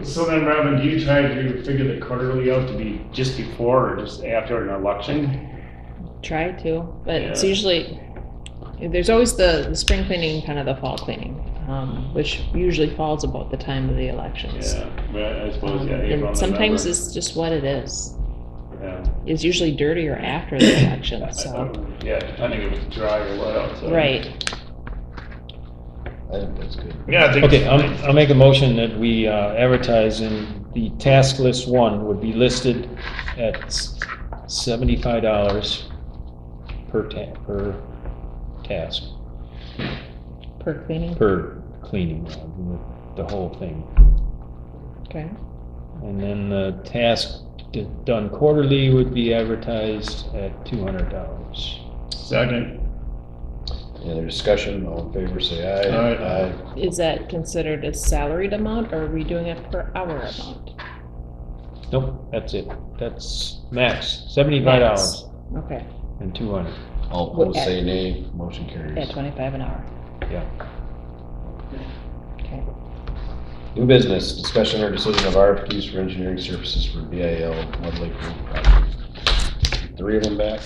S2: So then, Robin, do you try to figure the quarterly out to be just before or just after an election?
S4: Try to, but it's
S2: Yeah.
S4: usually, there's always the spring cleaning and kind of the fall cleaning, which usually falls about the time of the elections.
S2: Yeah, well, I suppose, yeah, April,
S4: And sometimes
S2: November.
S4: it's just what it is.
S2: Yeah.
S4: It's usually dirtier after the election, so,
S2: Yeah, depending if it's dry or what else.
S4: right.
S1: I think that's good.
S2: Yeah, I think.
S3: Okay, I'll make a motion that we advertise and the task list 1 would be listed at $75 per task,
S4: Per cleaning,
S3: per cleaning, the whole thing.
S4: okay.
S3: And then the task done quarterly would be advertised at $200.
S2: Second.
S1: Any other discussion, all in favor, say aye.
S2: Aye.
S4: Is that considered a salaried amount, or are we doing it per hour amount?
S3: Nope, that's it. That's max, $75
S4: Okay,
S3: and 200.
S1: All opposed, say nay, motion carries.
S4: at 25 an hour,
S3: Yeah.
S4: okay.
S1: New business, discussion or decision of RFPs for engineering services for BIL Mud Lake Road project. 3 of them back.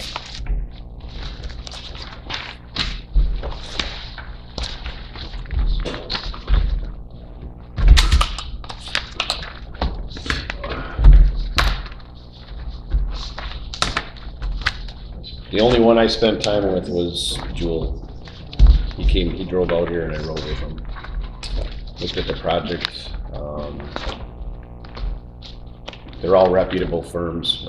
S1: The only one I spent time with was Jewel. He drove out here and I rode with him. looked at the project. They're all reputable firms,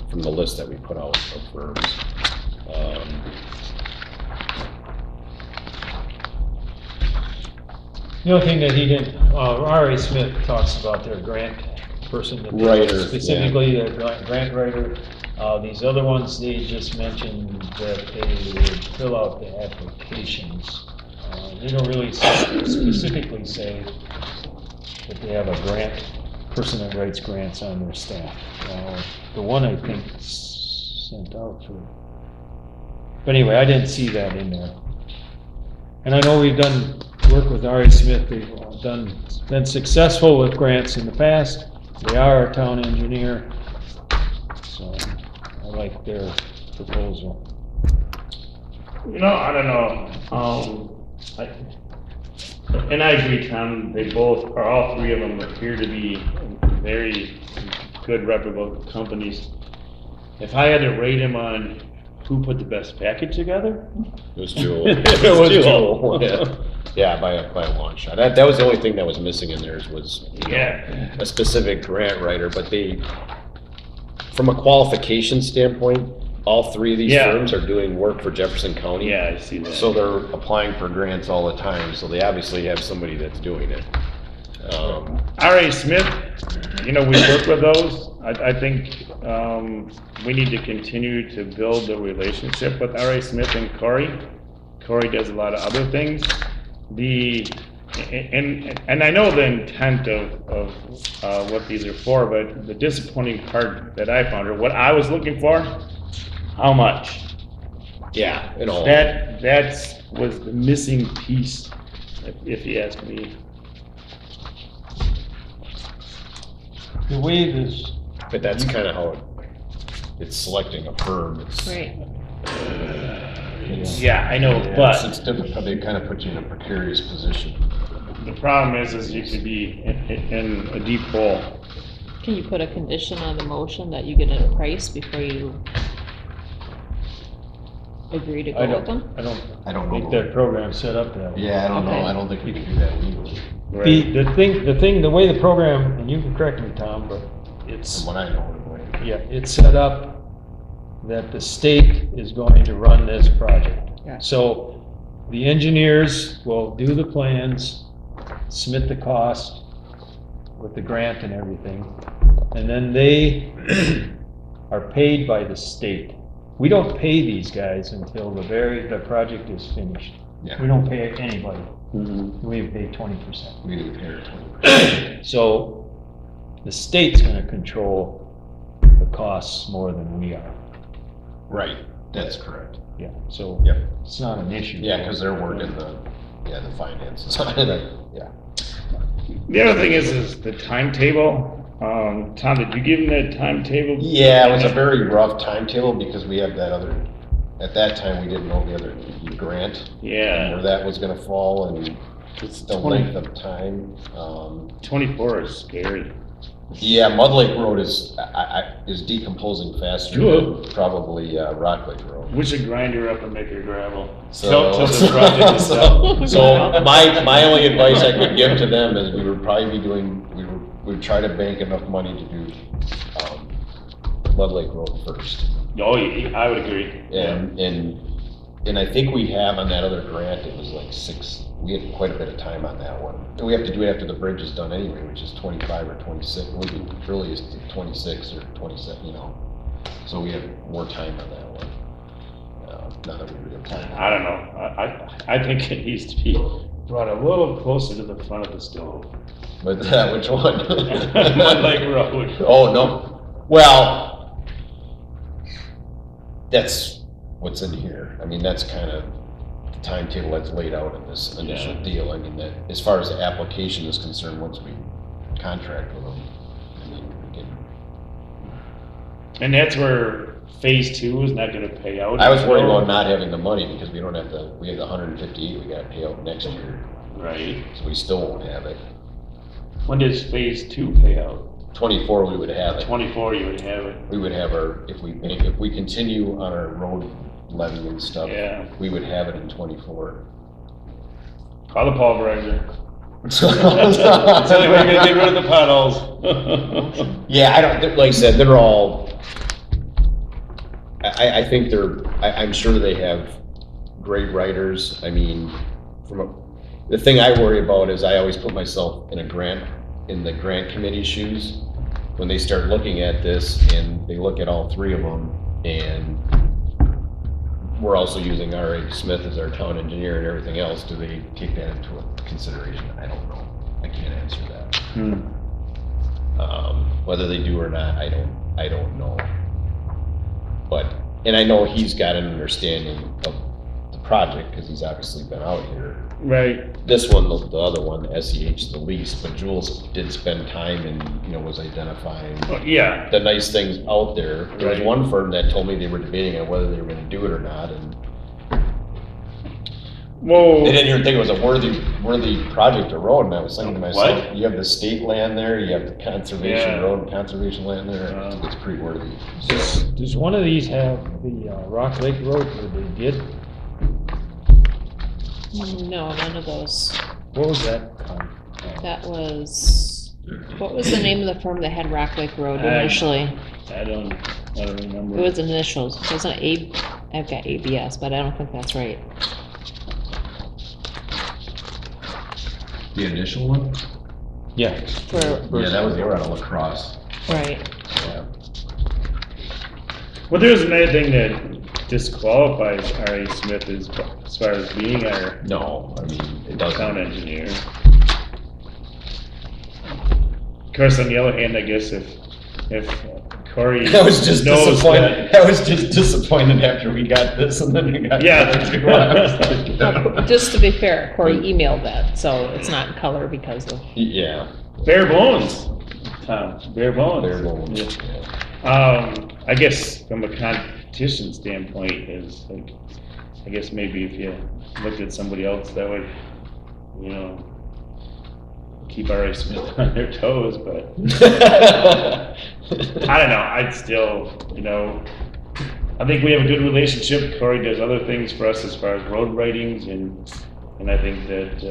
S1: from the list that we put out of firms.
S3: The only thing that he didn't, R.A. Smith talks about their grant person. that they-
S1: Writer,
S3: Specifically, their grant writer. These other ones, they just mentioned that they would fill out the applications. They don't really specifically say that they have a grant, person that writes grants on their staff. The one I think sent out for, but anyway, I didn't see that in there. And I know we've done work with R.A. Smith, they've been successful with grants in the past. They are our town engineer, so I like their proposal.
S2: You know, I don't know, and I agree, Tom, they both, or all three of them appear to be very good reputable companies. If I had to rate them on who put the best package together?
S1: It was Joel.
S2: It was Joel.
S1: Yeah, by a long shot. That was the only thing that was missing in theirs was,
S2: Yeah.
S1: a specific grant writer, but they, from a qualification standpoint, all three of these
S2: Yeah.
S1: firms are doing work for Jefferson County.
S2: Yeah, I see that.
S1: So they're applying for grants all the time, so they obviously have somebody that's doing it.
S2: R.A. Smith, you know, we work with those. I think we need to continue to build the relationship with R.A. Smith and Corey. Corey does a lot of other things. And I know the intent of what these are for, but the disappointing part that I found, or what I was looking for, how much?
S1: Yeah, in all.
S2: That was the missing piece, if you ask me.
S3: The way this,
S1: But that's kind of how it's selecting a firm. It's,
S4: Right.
S2: Yeah, I know,
S1: it's
S2: but
S1: difficult. They kind of put you in a precarious position.
S2: the problem is you could be in a deep hole.
S4: Can you put a condition on the motion that you get a price before you agree to
S3: I
S4: go with them?
S1: I don't
S3: think
S1: know.
S3: that program's set up that way.
S1: Yeah, I don't know.
S4: Okay.
S1: I don't think we can do that legally,
S3: The way the program, and you can correct me, Tom, but it's,
S1: from what I know. Anyway.
S3: yeah, it's set up that the state is going to run this project.
S4: Yeah.
S3: So the engineers will do the plans, submit the cost with the grant and everything, and then they are paid by the state. We don't pay these guys until the project is finished.
S1: Yeah.
S3: We don't pay anybody. We pay 20%.
S1: We do pay her 20%.
S3: So the state's gonna control the costs more than we are.
S1: Right, that's correct.
S3: Yeah, so
S1: Yep.
S3: it's not an issue.
S1: Yeah, because they're working the finances. Yeah.
S2: The other thing is the timetable. Tom, did you give him that timetable?
S1: Yeah, it was a very rough timetable because we have that other, at that time, we didn't know the other grant.
S2: Yeah.
S1: Where that was gonna fall and
S2: It's
S1: the length of time.
S2: 24 is scary.
S1: Yeah, Mud Lake Road is decomposing faster
S2: Good.
S1: than probably Rock Lake Road.
S2: We should grind her up and make her gravel.
S1: So,
S2: Till the project is done.
S1: so my only advice I could give to them is we would probably be doing, we'd try to bank enough money to do Mud Lake Road first.
S2: Oh, yeah, I would agree.
S1: And I think we have on that other grant, it was like we had quite a bit of time on that one. And we have to do it after the bridge is done anyway, which is 25 or 26, maybe really is 26 or 27, you know. So we have more time on that one. Not that we really have time.
S2: I don't know. I think it needs to be brought a little closer to the front of the stove.
S1: But which one?
S2: Mud Lake Road.
S1: Oh, no. Well, that's what's in here. I mean, that's kind of the timetable that's laid out in this initial deal. I mean, that as far as the application is concerned, once we contract with them, I mean, we can.
S2: And that's where phase 2 is not gonna pay out.
S1: I was worried about not having the money because we don't have we have the 158 we gotta pay out next year.
S2: Right.
S1: So we still won't have it.
S2: When does phase 2 pay out?
S1: 24 we would have it.
S2: 24 you would have it.
S1: We would have if we continue on our road levy and stuff,
S2: Yeah.
S1: we would have it in 24.
S2: Call the pulverizer. It's the only way you're gonna get rid of the potholes.
S1: Yeah, I don't, like I said, they're all, I think I'm sure they have great writers. I mean, the thing I worry about is I always put myself in the grant committee shoes. When they start looking at this and they look at all three of them, and we're also using R.A. Smith as our town engineer and everything else, do they take that into consideration? I don't know. I can't answer that. Whether they do or not, I don't know. But, and I know he's got an understanding of the project, because he's obviously been out here.
S2: Right.
S1: This one, the other one, SEH, the least, but Jules did spend time and, was identifying
S2: Well, yeah.
S1: the nice things out there. There was
S2: Right.
S1: one firm that told me they were debating on whether they were gonna do it or not, and
S2: Whoa.
S1: they didn't even think it was a worthy project or road, and I was thinking to myself,
S2: What?
S1: you have the state land there, you have the conservation
S2: Yeah.
S1: road and conservation land there, it's pretty worthy.
S3: Does one of these have the Rock Lake Road where they did?
S4: No, none of those.
S3: What was that?
S4: That was, what was the name of the firm that had Rock Lake Road initially?
S2: I don't remember.
S4: It was initials. It wasn't I've got ABS, but I don't think that's right.
S1: The initial one?
S3: Yeah.
S4: For,
S1: Yeah, that was, they were out of La Crosse.
S4: right.
S1: Yeah.
S2: Well, there's another thing that disqualifies R.A. Smith as far as being our
S1: No, I mean, it
S2: town
S1: doesn't.
S2: engineer. Of course, on the other hand, I guess if Corey
S1: I was just
S2: knows
S1: disappointed, I was just disappointed after we got this and then we got.
S2: Yeah.
S1: the other two. I was like,
S4: Just to be fair, Corey emailed that, so it's not in color because of.
S1: Yeah.
S2: bare bones, Tom, bare bones.
S1: Bare bones,
S2: Yeah.
S1: yeah.
S2: I guess from a competition standpoint is like, I guess maybe if you looked at somebody else that would, keep R.A. Smith on their toes, but I don't know, I'd still, I think we have a good relationship. Corey does other things for us as far as road writings, and I think that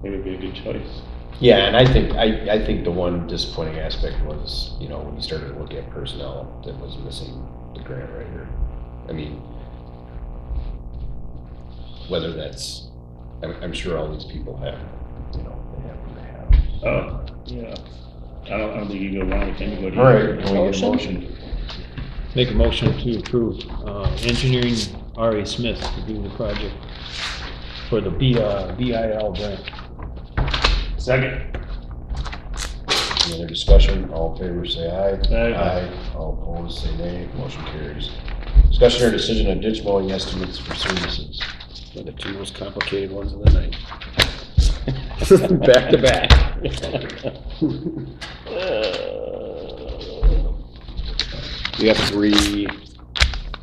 S2: it would be a good choice.
S1: Yeah, and I think the one disappointing aspect was, when you started to look at personnel, that was missing the grant writer. I mean, whether that's, I'm sure all these people have, they have what they have.
S2: Oh, yeah. I don't think you go wrong with anybody.
S1: All right, can we get a motion?
S3: Make a motion to approve engineering R.A. Smith to do the project for the BIL grant.
S2: Second.
S1: Any other discussion? All in favor, say aye.
S2: Aye.
S1: All opposed, say nay. Motion carries. Discussion or decision on ditch mowing estimates for services.
S9: They're the two most complicated ones of the night.
S1: Back to back.
S9: We have three,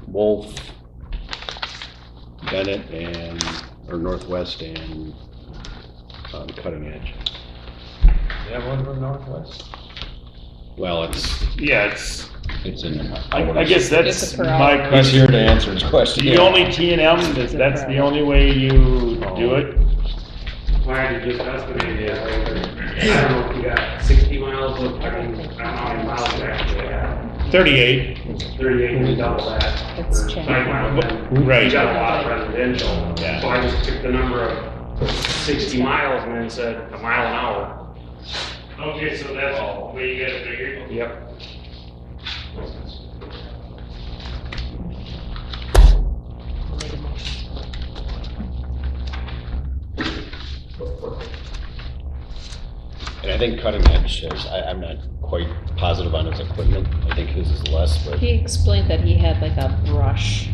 S9: Wolf, Bennett, or Northwest, and Cutting Edge.
S3: You have one from Northwest?
S9: Well,
S2: Yeah,
S9: it's in.
S2: I guess that's
S4: It's a per
S2: my
S4: hour.
S1: He's
S2: question.
S1: here to answer his question.
S2: The only T and M, that's the only way you do it?
S10: Mine is just estimated, I don't know if you got 60 miles of, I don't know how many miles you actually have.
S2: 38.
S10: 38, we double that.
S4: It's
S10: for
S4: changed.
S10: 9 miles, then
S2: Right.
S10: you got a lot of residential.
S2: Yeah.
S10: So I just took the number of 60 miles and then said a mile an hour.
S2: Okay, so that's the way you got it figured?
S10: Yep.
S1: And I think Cutting Edge is, I'm not quite positive on his equipment. I think his is less, but
S4: He explained that he had like a brush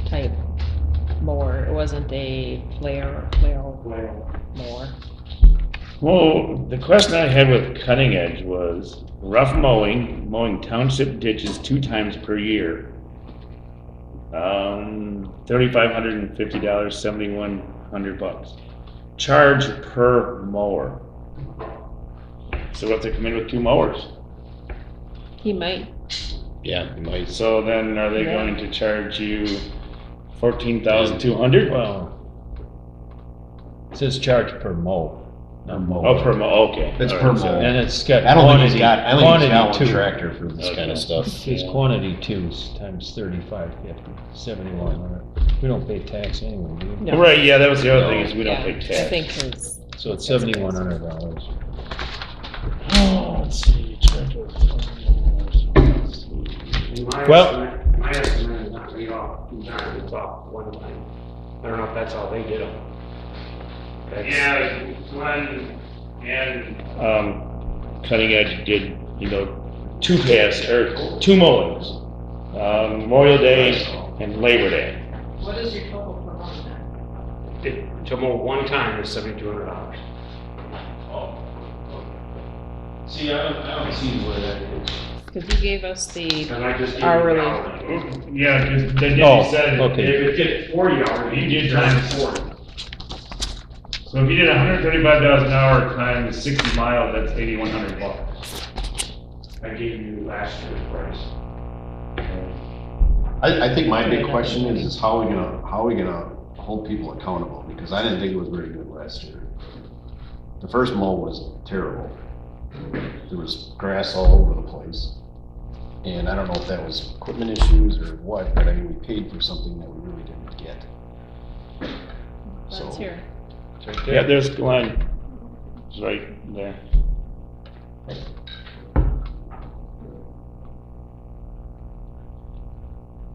S4: type mower. It wasn't a flail mower.
S2: Well, the question I had with Cutting Edge was rough mowing township ditches 2 times per year. $3,550, $7,100. Charge per mower. So what if they come in with 2 mowers?
S4: He might,
S1: yeah, you might.
S2: So then are they
S4: Yeah.
S2: going to charge you $14,200?
S3: Well, It says charge per mow, not mow.
S2: Oh, per mo, okay.
S1: It's
S2: All
S1: per
S2: right, so-
S1: mow.
S3: And it's got
S1: I don't think he's
S3: quantity,
S1: got, I don't think he's got
S3: quantity
S1: one
S3: two.
S1: tractor for this kind of stuff.
S3: It's quantity two times 3550, 7100. We don't pay tax anyway, do we?
S4: No.
S2: Right, yeah, that was the other thing, is we don't
S4: Yeah,
S2: pay
S4: I
S2: tax.
S4: think his,
S3: So it's $7,100.
S2: Oh, let's see,
S10: My estimate is not really off, not it's off one time. I don't know if that's how they did them.
S2: Yeah, when, and, Cutting Edge did, you know, two mowings. Memorial Day and Labor Day.
S6: What is your total per month then?
S10: To mow one time is $7,200.
S1: See, I don't see where that is.
S4: because you gave us the
S10: And I just gave you
S4: hourly.
S10: hourly.
S2: Yeah, because they
S3: Oh,
S2: said,
S3: okay.
S10: If it did 40 hours,
S2: You
S10: you
S2: did
S10: did times
S2: times
S10: 40.
S2: so if you did 135,000 hour times 60 miles, that's $8,100.
S10: I gave you last year's price.
S1: I think my big question is how are we gonna hold people accountable? Because I didn't think it was very good last year. The first mow was terrible. There was grass all over the place. And I don't know if that was equipment issues or what, but I mean, we paid for something that we really didn't get.
S4: Let's hear.
S1: It's right
S2: Yeah, there's Glenn. It's right there.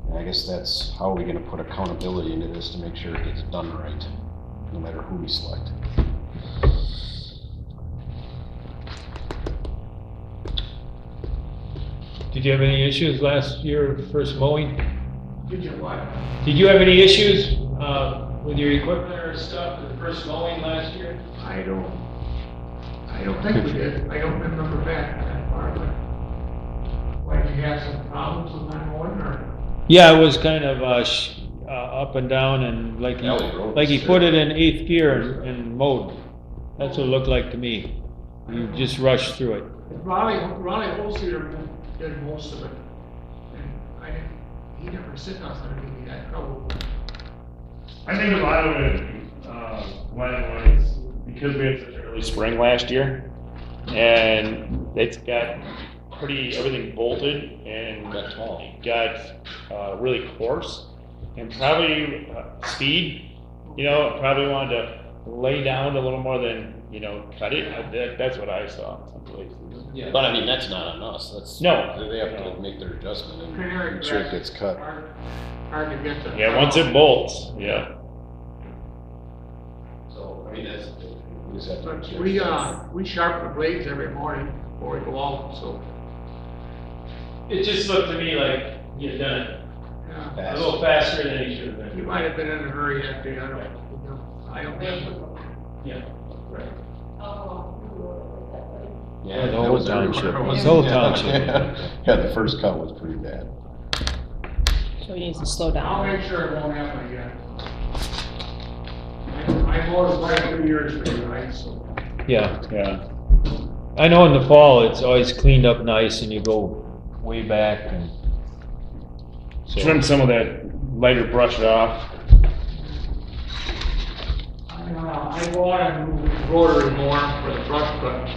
S1: And I guess that's how are we gonna put accountability into this to make sure it gets done right, no matter who we select.
S3: Did you have any issues last year, first mowing?
S11: Did you what?
S3: Did you have any issues with your equipment or stuff with the first mowing last year?
S11: I don't think we did. I don't remember back that far, but why, did you have some problems with my mowing or?
S3: Yeah, it was kind of up and down and like
S1: Valley Road
S3: he
S1: was
S3: put it
S1: terrible.
S3: in 8th gear and mowed. That's what it looked like to me. You just rushed through it.
S11: Ronnie Holster did most of it. And he never said nothing, he had trouble.
S2: I think a lot of it, Glenn, was because we had such an early spring last year, and it's got everything bolted and
S1: Got tall.
S2: it got really coarse, and probably speed, probably wanted to lay down a little more than, cut it. That's what I saw in some places.
S3: Yeah.
S1: But I mean, that's not on us, that's.
S2: No.
S1: They have to make their adjustment and
S11: Canary
S1: make sure it
S11: grass
S1: gets
S11: is
S1: cut.
S11: Hard to get to.
S2: Yeah, once it bolts, yeah.
S1: So, I mean, that's, we just have to.
S11: But we sharpen the blades every morning before we go out, so,
S3: It just looked to me like you had done it
S11: yeah.
S3: a little faster than you should have
S11: You
S3: been.
S11: might have been in a hurry that day, I don't remember.
S3: Yeah, right.
S6: Oh,
S1: Yeah,
S3: The
S1: that
S3: whole
S1: was
S3: township.
S1: everywhere.
S3: The whole township.
S1: Yeah, the first cut was pretty bad.
S4: So he needs to slow
S11: I'll
S4: down.
S11: make sure it won't happen again. I mowed it quite a few years ago, right, so.
S3: Yeah,
S2: Yeah.
S3: I know in the fall, it's always cleaned up nice and you go way back and. so-
S2: Trim some of that lighter brush off.
S11: I bought a new rotary mower for the brush cut.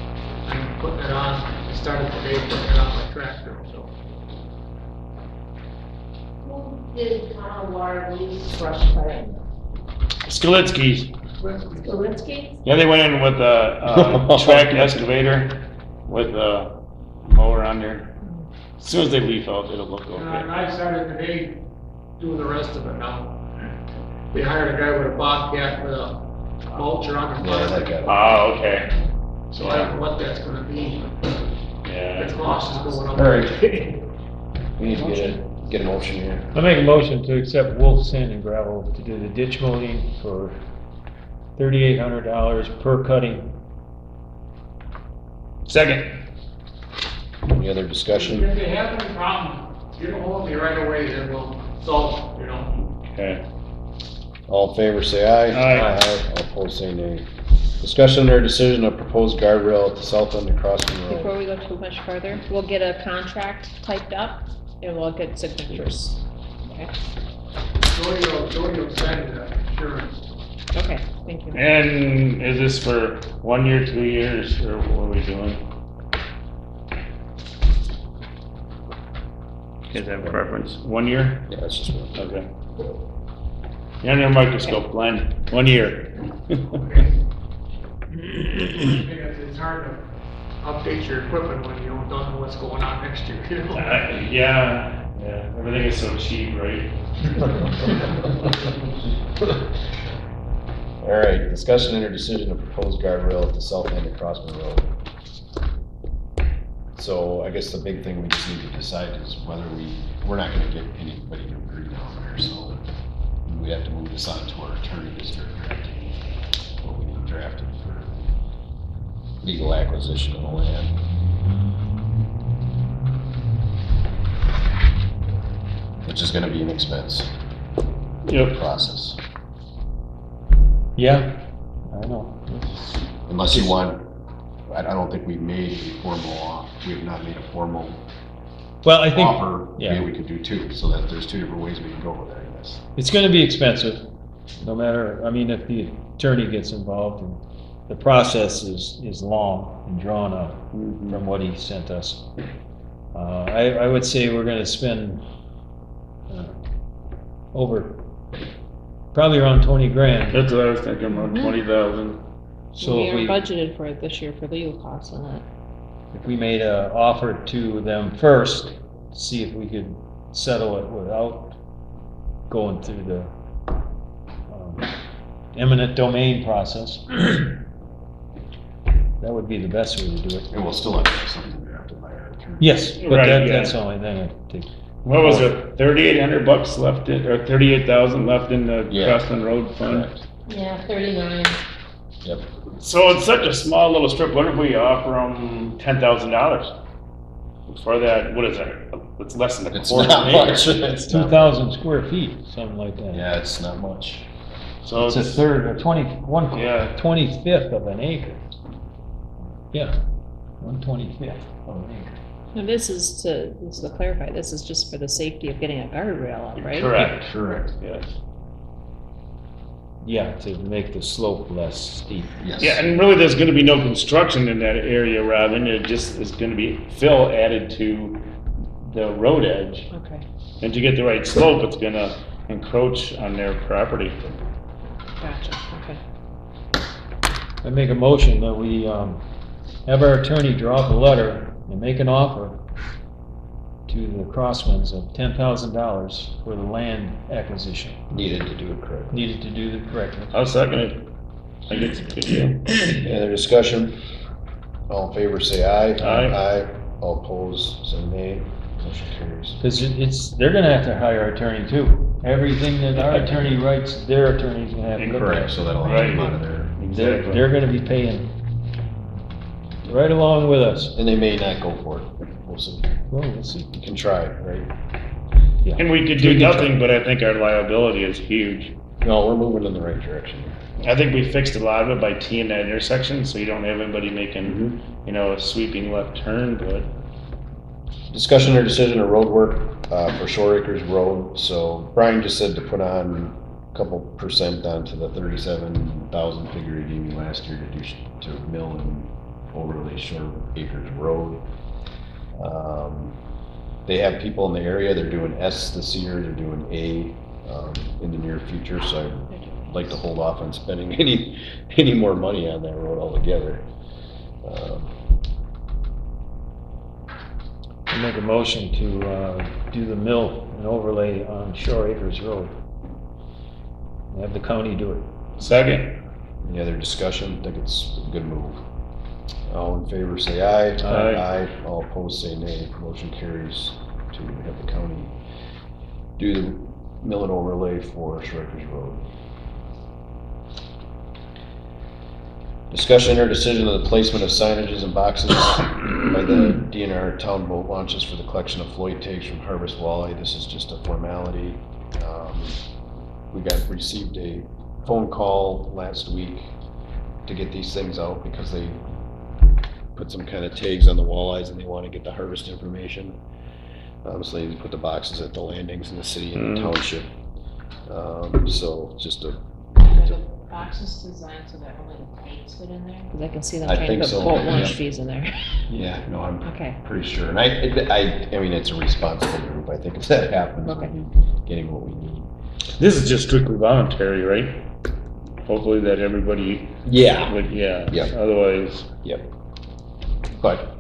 S11: I'm putting it on, I started today putting it on my tractor, so.
S6: who did water lease brush cutting?
S2: Skalitsky's.
S6: Zelensky?
S2: Yeah, they went in with a track excavator with a mower on there. As soon as they leaf out, it'll look
S11: And
S2: okay.
S11: I started today doing the rest of it now. We hired a guy with a bobcat with a mulcher on the
S1: Yeah,
S11: front.
S1: that guy.
S2: Oh, okay.
S11: So I don't know what that's gonna be.
S2: Yeah.
S11: The cost is going up.
S1: All right. We need to get a motion here.
S3: I make a motion to accept Wolf Sand and Gravel to do the ditch mowing for $3,800 per cutting.
S2: Second.
S1: Any other discussion?
S11: If they have any problem, get ahold of me right away, then we'll solve, it,
S2: Okay.
S1: All in favor, say aye.
S2: Aye.
S1: All opposed, say nay. Discussion or decision of proposed guardrail at the south end of Crossing
S4: Before
S1: Road.
S4: we go too much further, we'll get a contract typed up and we'll get signatures. Okay?
S11: Jody will send the insurance.
S4: Okay, thank you.
S2: And is this for 1 year, 2 years, or what are we doing? You guys have a preference? 1 year?
S9: Yeah, it's just one.
S2: Okay. You're under a microscope, Glenn. 1 year.
S11: Because it's hard to update your equipment when you don't know what's going on next year, you know?
S2: Yeah, everything is so cheap, right?
S1: All right, discussion and or decision to propose guardrail at the south end of Crossman Road. So I guess the big thing we just need to decide is whether we're not gonna get anybody to agree down there, so we have to move this on to our attorney to start drafting what we need drafted for legal acquisition of the land. Which is gonna be an expense
S2: Yep.
S1: process,
S3: Yeah, I know.
S1: unless you want, I don't think we've made a formal, we have not made a formal
S3: Well, I think,
S1: offer.
S3: yeah.
S1: Maybe we could do two, so that there's two different ways we can go with it, I guess.
S3: it's gonna be expensive, no matter, I mean, if the attorney gets involved, and the process is long and drawn out from what he sent us. I would say we're gonna spend probably around 20 grand.
S2: That's what I was thinking, about 20,000.
S3: So
S4: We
S3: if
S4: are
S3: we,
S4: budgeted for it this year for legal costs on that.
S3: if we made a offer to them first, see if we could settle it without going through the eminent domain process, that would be the best way to do it.
S1: And we'll still have to have something drafted by our attorney.
S3: Yes, but
S2: Right, yeah.
S3: that's the only thing I think.
S2: What was it, $3,800 left in, or 38,000 left in the
S1: Yeah.
S2: Crossland Road fund?
S1: Correct.
S6: Yeah, 39.
S1: Yep.
S2: So it's such a small little strip, what if we offer them $10,000? For that, what is that, it's less than a
S1: It's
S2: quarter
S1: not
S2: of an acre.
S1: much. It's not
S3: 2,000 square feet, something like that.
S1: Yeah, it's not much.
S2: So
S3: It's a third, or 1/25th
S2: Yeah.
S3: of an acre. Yeah, 1/25th of an acre.
S4: Now, this is to clarify, this is just for the safety of getting a guardrail up, right?
S2: Correct,
S1: Correct.
S2: yes.
S3: Yeah, to make the slope less steep.
S1: Yes.
S2: Yeah, and really, there's gonna be no construction in that area, Robin, it just is gonna be fill added to the road edge.
S4: Okay,
S2: And to get the right slope, it's gonna encroach on their property.
S4: gotcha, okay.
S3: I make a motion that we have our attorney draw up a letter and make an offer to the Crossmans of $10,000 for the land acquisition,
S1: Needed to do it correctly.
S3: needed to do it correctly.
S2: I'll second it. I think it's a good deal.
S1: Any other discussion? All in favor, say aye.
S2: Aye.
S1: Aye. All opposed, say nay. Motion carries.
S3: Because they're gonna have to hire an attorney too. Everything that our attorney writes, their attorney's gonna have to look
S1: Incorrect,
S3: at.
S1: so that'll have to come out of there.
S3: They're gonna be paying right along with us.
S1: And they may not go for it. We'll see.
S3: Well, we'll see.
S1: You can try, right?
S3: Yeah.
S2: And we could do nothing, but I think our liability is huge.
S1: No, we're moving in the right direction.
S2: I think we fixed a lot of it by T in that intersection, so you don't have anybody making, a sweeping left turn, but
S1: Discussion or decision of road work for Shore Acres Road. So Brian just said to put on a couple percent onto the 37,000 figure he gave me last year to mill and overlay Shore Acres Road. They have people in the area, they're doing S this year, they're doing A in the near future, so I'd like to hold off on spending any more money on that road altogether.
S3: I make a motion to do the mill and overlay on Shore Acres Road. Have the county do it.
S2: second.
S1: Any other discussion? I think it's a good move. All in favor, say aye.
S2: Aye.
S1: All opposed, say nay. Motion carries to have the county do the mill and overlay for Shore Acres Road. Discussion or decision of the placement of signages and boxes by the DNR town boat launches for the collection of float takes from Harvest Walleye. This is just a formality. We received a phone call last week to get these things out because they put some kind of tags on the walleyes and they want to get the harvest information. So they put the boxes at the landings in the city and the township. So just a
S4: Are the boxes designed so that only the plates fit in there? Because I can see them
S1: I
S4: trying to
S1: think
S4: put
S1: so,
S4: boat lunch
S1: yeah.
S4: fees in there.
S1: Yeah, no, I'm
S4: Okay.
S1: pretty sure. And I mean, it's a responsible group. I think if that happens,
S4: Okay.
S1: we're getting what we need.
S2: This is just strictly voluntary, right? Hopefully that everybody
S1: Yeah.
S2: would, yeah.
S1: Yep.
S2: Otherwise,
S1: Yep. But,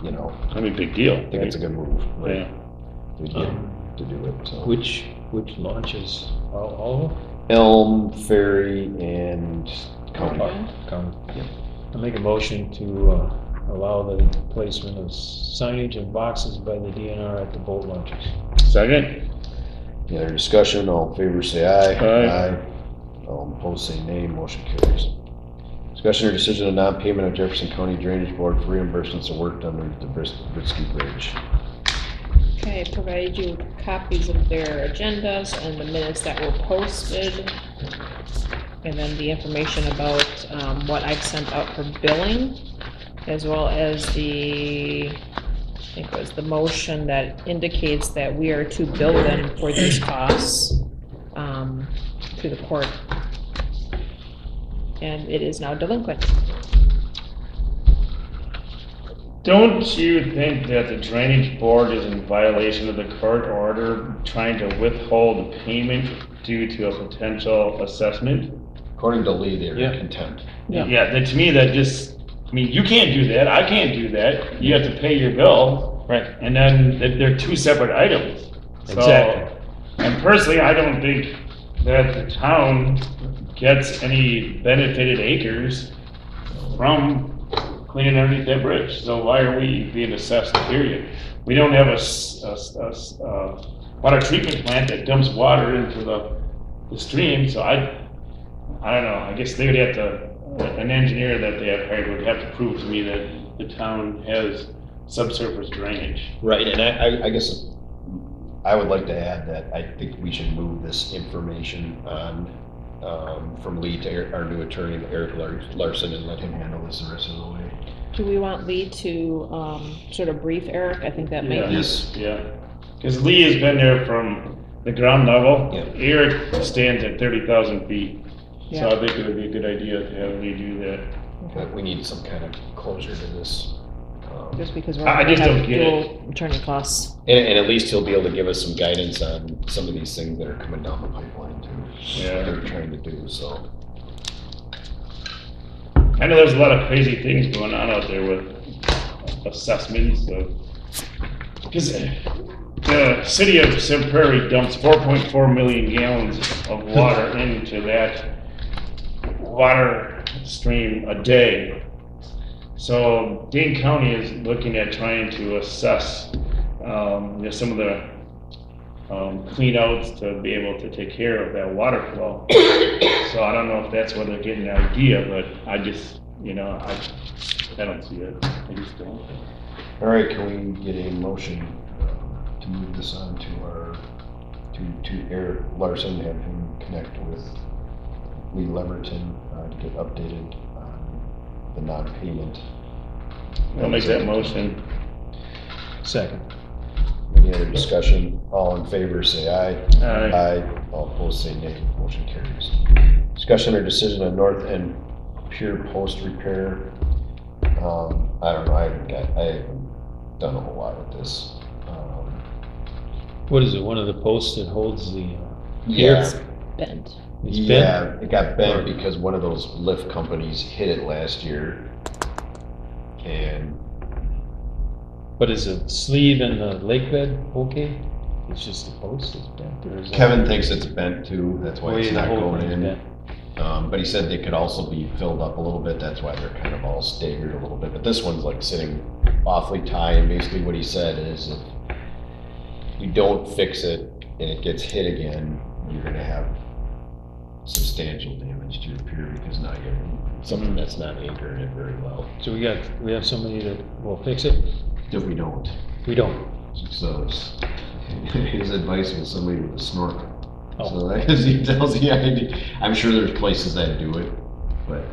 S1: you know,
S2: I mean, big deal.
S1: I think it's a good move, right?
S2: Yeah.
S1: To do it, so.
S3: Which launches, all of them?
S1: Elm, Ferry, and County.
S3: Come.
S1: Yep.
S3: I make a motion to allow the placement of signage and boxes by the DNR at the boat launches.
S2: Second?
S1: Any other discussion? All in favor, say aye.
S2: Aye.
S1: All opposed, say nay. Motion carries. Discussion or decision on non-payment of Jefferson County Drainage Board for reimbursements of work done under the Britsky Bridge.
S4: Okay, I provided you copies of their agendas and the minutes that were posted. And then the information about what I've sent out for billing, as well as I think it was the motion that indicates that we are to bill them for these costs to the court. And it is now delinquent.
S2: Don't you think that the drainage board is in violation of the court order trying to withhold payment due to a potential assessment?
S1: According to Lee, they're
S3: Yeah.
S1: in contempt.
S4: Yeah.
S2: Yeah, that to me, that just, I mean, you can't do that, I can't do that, you have to pay your bill.
S3: Right.
S2: And then they're two separate items. So,
S3: Exactly.
S2: and personally, I don't think that the town gets any benefited acres from cleaning underneath that bridge. So why are we being assessed, period? We don't have a water treatment plant that dumps water into the stream, so I don't know, I guess they would have to, an engineer that they have hired would have to prove to me that the town has subsurface drainage.
S1: Right, and I guess I would like to add that I think we should move this information on, from Lee to our new attorney, Eric Larson, and let him handle this the rest of the way.
S4: Do we want Lee to sort of brief Eric? I think that might be.
S1: Yes.
S2: Yeah, because Lee has been there from the ground level.
S1: Yeah.
S2: Eric stands at 30,000 feet. So
S4: Yeah.
S2: I think it would be a good idea to have Lee do that.
S1: But we need some kind of closure to this.
S4: Just because we're
S2: I
S4: gonna
S2: just don't
S4: have
S2: get it.
S4: dual attorney costs.
S1: And at least he'll be able to give us some guidance on some of these things that are coming down the pipeline too.
S2: Yeah.
S1: What they're trying to do, so.
S2: I know there's a lot of crazy things going on out there with assessments of, because the city of Sim Prairie dumps 4.4 million gallons of water into that water stream a day. So Dane County is looking at trying to assess, some of the clean outs to be able to take care of that water flow. So I don't know if that's where they're getting the idea, but I just, I don't see it. I just don't.
S1: All right, can we get a motion to move this on to our, to Eric Larson, have him connect with Lee Leverton, to get updated on the non-payment?
S2: I'll make that motion.
S3: Second.
S1: Any other discussion? All in favor, say aye.
S2: Aye.
S1: All opposed, say nay. Motion carries. Discussion or decision on North End Pier Post repair. I don't know, I haven't done a whole lot with this.
S3: What is it, one of the posts that holds the,
S1: Yeah,
S4: It's bent.
S3: it's bent?
S1: yeah, it got bent because one of those lift companies hit it last year. And
S3: But is the sleeve and the lake bed okay? It's just the post that's bent, or is that?
S1: Kevin thinks it's bent too, that's
S3: Oh,
S1: why it's
S3: yeah, the
S1: not
S3: whole
S1: going
S3: thing's
S1: in.
S3: bent.
S1: But he said they could also be filled up a little bit, that's why they're kind of all staggered a little bit, but this one's like sitting awfully tight, and basically what he said is if you don't fix it and it gets hit again, you're gonna have substantial damage to your pier, because now you have something that's not anchoring it very well.
S3: So we have somebody that will fix it?
S1: If we don't,
S3: We don't.
S1: so his advice was somebody with a snorkel.
S3: Oh.
S1: So that he tells you, I'm sure there's places that do it, but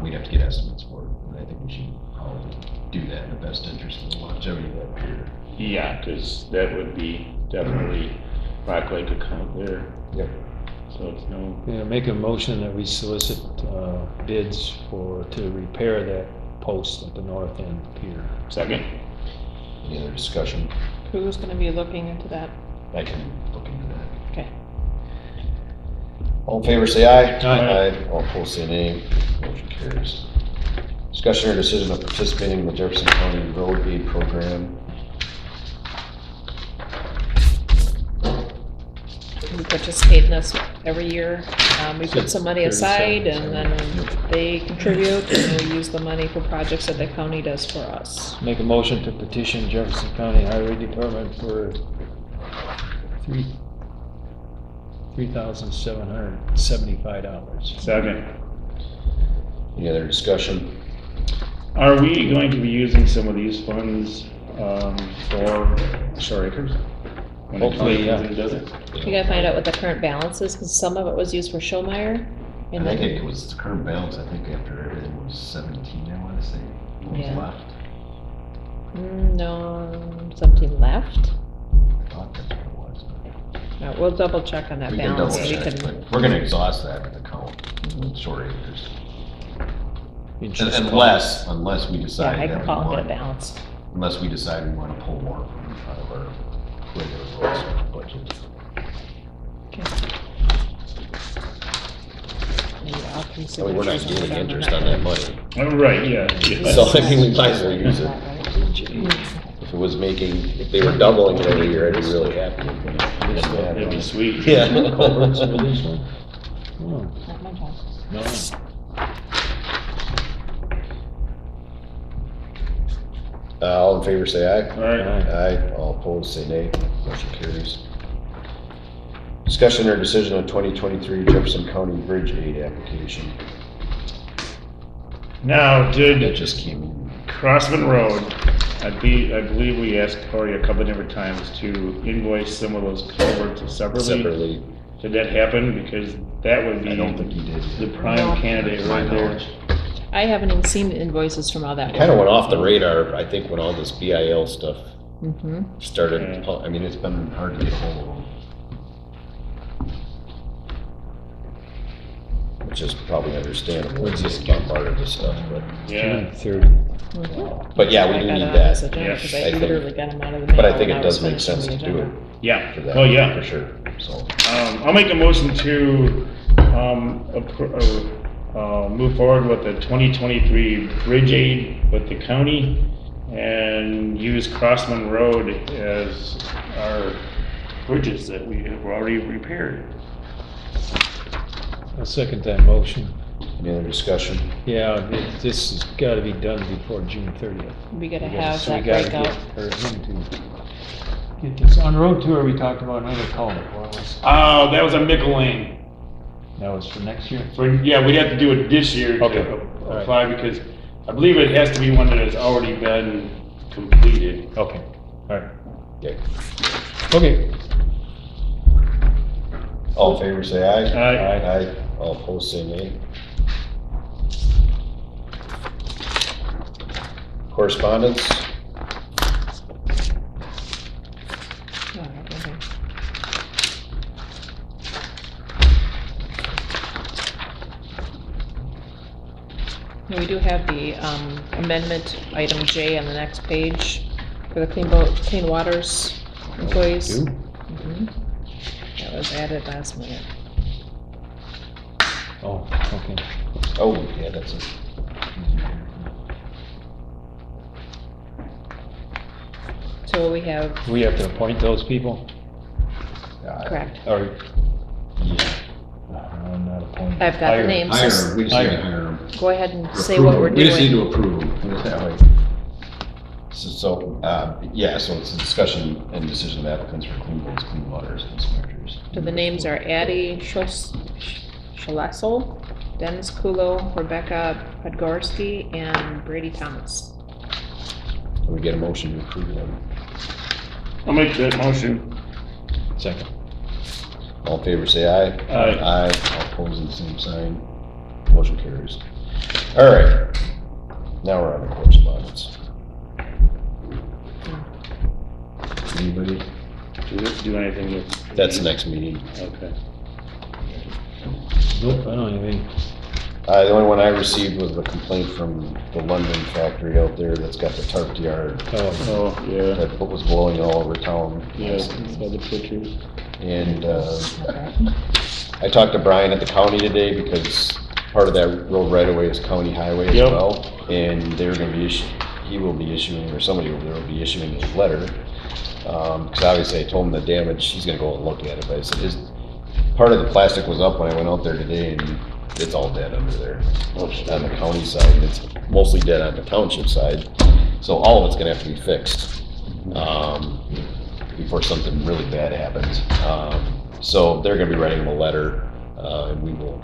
S1: we'd have to get estimates for it, and I think we should probably do that in the best interest of the longevity of that pier.
S2: Yeah, because that would be definitely Rock Lake account there.
S1: Yep.
S2: so it's no,
S3: Yeah, make a motion that we solicit bids to repair that post at the north end pier.
S2: second.
S1: Any other discussion?
S4: Who's gonna be looking into that?
S1: I can look into that.
S4: Okay.
S1: All in favor, say aye.
S3: Aye.
S1: All opposed, say nay. Motion carries. Discussion or decision of participating in the Jefferson County Road Aid Program.
S4: We participate in this every year. We put some money aside and then they contribute and we use the money for projects that the county does for us.
S3: Make a motion to petition Jefferson County Highway Department for $3,775.
S2: Second.
S1: Any other discussion?
S2: Are we going to be using some of these funds, for Shore Acres? When the
S3: Hopefully,
S2: county
S3: yeah.
S2: comes in, does it?
S4: We gotta find out what the current balance is, cause some of it was used for Schollmeyer. And
S1: I think
S4: then,
S1: it was the current balance, I think after everything was 17, I wanna say, what was
S4: Yeah.
S1: left.
S4: no, something left.
S1: I thought that's what it was.
S4: We'll double check on that
S1: We can
S4: balance.
S1: double
S4: and we
S1: check,
S4: can-
S1: but we're gonna exhaust that account with Shore Acres.
S3: You just
S1: Unless we
S4: Yeah,
S1: decide
S4: I
S1: that
S4: can
S1: we
S4: call and get a
S1: want,
S4: balance.
S1: unless we decide we wanna pull more from out of our regular roads budget. I mean, we're not getting interest on that money.
S2: Oh, right, yeah.
S1: So I mean, we might as well use it. If it was making, if they were doubling it every year, I'd be really happy.
S2: That'd be sweet.
S1: Yeah.
S3: Culverts for this one? Oh,
S4: Not my job.
S3: no.
S1: All in favor, say aye.
S2: Alright,
S1: Aye. All opposed, say nay. Motion carries. Discussion or decision on 2023 Jefferson County Bridge Aid application.
S2: now,
S1: That
S2: did
S1: just came in.
S2: Crossman Road, I believe we asked Corey a couple of different times to invoice some of those culverts separately. Did that happen? Because that would be
S1: I don't think he did.
S2: the prime candidate
S1: To my
S2: right there.
S1: knowledge.
S4: I haven't even seen the invoices from all that.
S1: Kinda went off the radar, I think, when all this BIL stuff
S4: Mm-hmm.
S1: started.
S2: Yeah.
S1: I mean, it's been hard to get hold of them. Which is probably understandable, it's just not part of this stuff,
S2: Yeah,
S3: June 30th.
S1: but yeah, we do need that.
S2: Yeah,
S4: Because
S1: I
S4: I
S1: think-
S4: literally got them out of the mail.
S1: But I think
S4: when
S1: it
S4: was
S1: does make
S4: finishing
S1: sense
S4: the
S1: to do it
S4: agenda.
S2: yeah.
S1: for that.
S2: Oh, yeah.
S1: For sure, so.
S2: I'll make a motion to, move forward with the 2023 bridge aid with the county and use Crossman Road as our bridges that we have already repaired.
S3: I'll second that motion.
S1: Any other discussion?
S3: Yeah, this has gotta be done before June 30th.
S4: We gotta
S3: We
S4: have
S3: so we
S4: that
S3: gotta
S4: breakout.
S3: get- or him to get this. On road tour, we talked about another culvert. What was,
S2: Oh, that was a Mickle Lane.
S3: that was for next year?
S2: Yeah, we'd have to do it this year
S3: Okay.
S2: to
S3: All
S2: apply because I believe it has to be one that has already been completed.
S3: Okay, all right.
S1: Okay.
S3: Okay.
S1: All in favor, say aye.
S2: Aye.
S1: Aye. All opposed, say nay. Correspondence?
S4: Oh, okay. Now, we do have the amendment, item J on the next page for the Clean Waters employees.
S3: Do?
S4: Mhm. That was added last minute.
S3: Oh, okay.
S1: Oh, yeah, that's it.
S4: So we have,
S3: We have to appoint those people?
S4: correct,
S3: Or, yeah. I'm not appointed.
S4: I've got the names.
S1: Hire 'em, we just need to
S3: Hire 'em.
S1: hire 'em.
S4: Go ahead and say what we're
S1: We just need
S4: doing.
S1: to approve 'em, put it that way. Yeah, so it's a discussion and decision of applicants for clean roads, clean waters, inspectors.
S4: So the names are Addie Schlessel, Dennis Kulo, Rebecca Podgorski, and Brady Thomas.
S1: Can we get a motion to approve them?
S2: I'll make that motion.
S3: Second.
S1: All in favor, say aye.
S2: Aye.
S1: Aye, all opposed, the same sign. Motion carries. All right, now we're on the correspondence. Anybody?
S2: Do anything with.
S1: That's the next meeting.
S2: Okay.
S3: Nope, I don't have anything.
S1: The only one I received was a complaint from the London factory out there that's got the tarp yard
S2: Oh, yeah,
S1: that was blowing all over town.
S2: yeah, saw the pictures.
S1: And, I talked to Brian at the county today because part of that road right away is county highway as
S2: Yep.
S1: well. And they're gonna be he will be issuing, or somebody over there will be issuing a letter. Cause obviously I told him the damage, he's gonna go and look at it, but I said part of the plastic was up when I went out there today and it's all dead under there. On the county side, and it's mostly dead on the township side. So all of it's gonna have to be fixed, before something really bad happens. So they're gonna be writing him a letter, and we will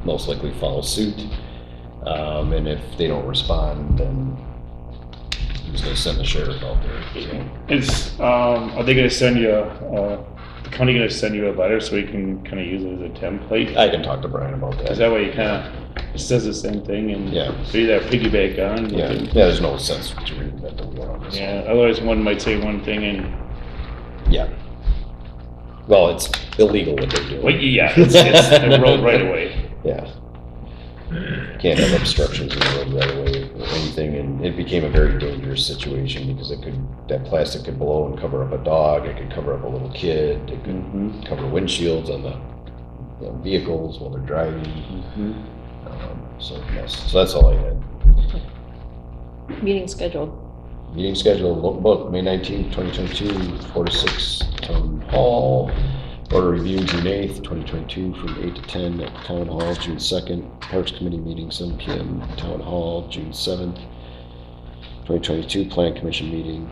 S1: most likely follow suit. And if they don't respond, then I'm just gonna send the sheriff out there. So.
S2: Are they gonna send you, the county gonna send you a letter so you can kinda use it as a template?
S1: I can talk to Brian about
S2: Cause
S1: that.
S2: that way you kinda, it says the same thing and
S1: Yeah.
S2: so you that piggyback on.
S1: Yeah, yeah, there's no sense to reinvent the wheel on this.
S2: Yeah, otherwise one might say one thing and,
S1: Yeah. Well, it's illegal what they're doing.
S2: well, yeah, it's a road right away.
S1: Yeah. Can't have obstructions in the road right away or anything, and it became a very dangerous situation because that plastic could blow and cover up a dog, it could cover up a little kid, it could cover windshields on the vehicles while they're driving. So, yes, so that's all I had.
S4: Meeting scheduled.
S1: Meeting schedule, book, May 19th, 2022, 4 to 6, Town Hall. Order review, June 8th, 2022, from 8 to 10 at Town Hall, June 2nd. Parks Committee meeting, 7 PM, Town Hall, June 7th, 2022. Plan Commission meeting,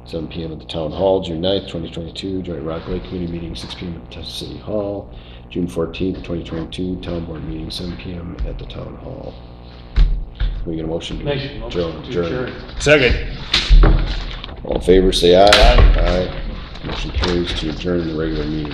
S1: 7 PM at the Town Hall, June 9th, 2022. Joint Rock Lake Committee meeting, 6 PM at the City Hall, June 14th, 2022. Town Board meeting, 7 PM at the Town Hall. Can we get a motion to adjourn?
S2: Second.
S1: All in favor, say aye.
S2: Aye.
S1: Aye. Motion carries to adjourn the regular meeting.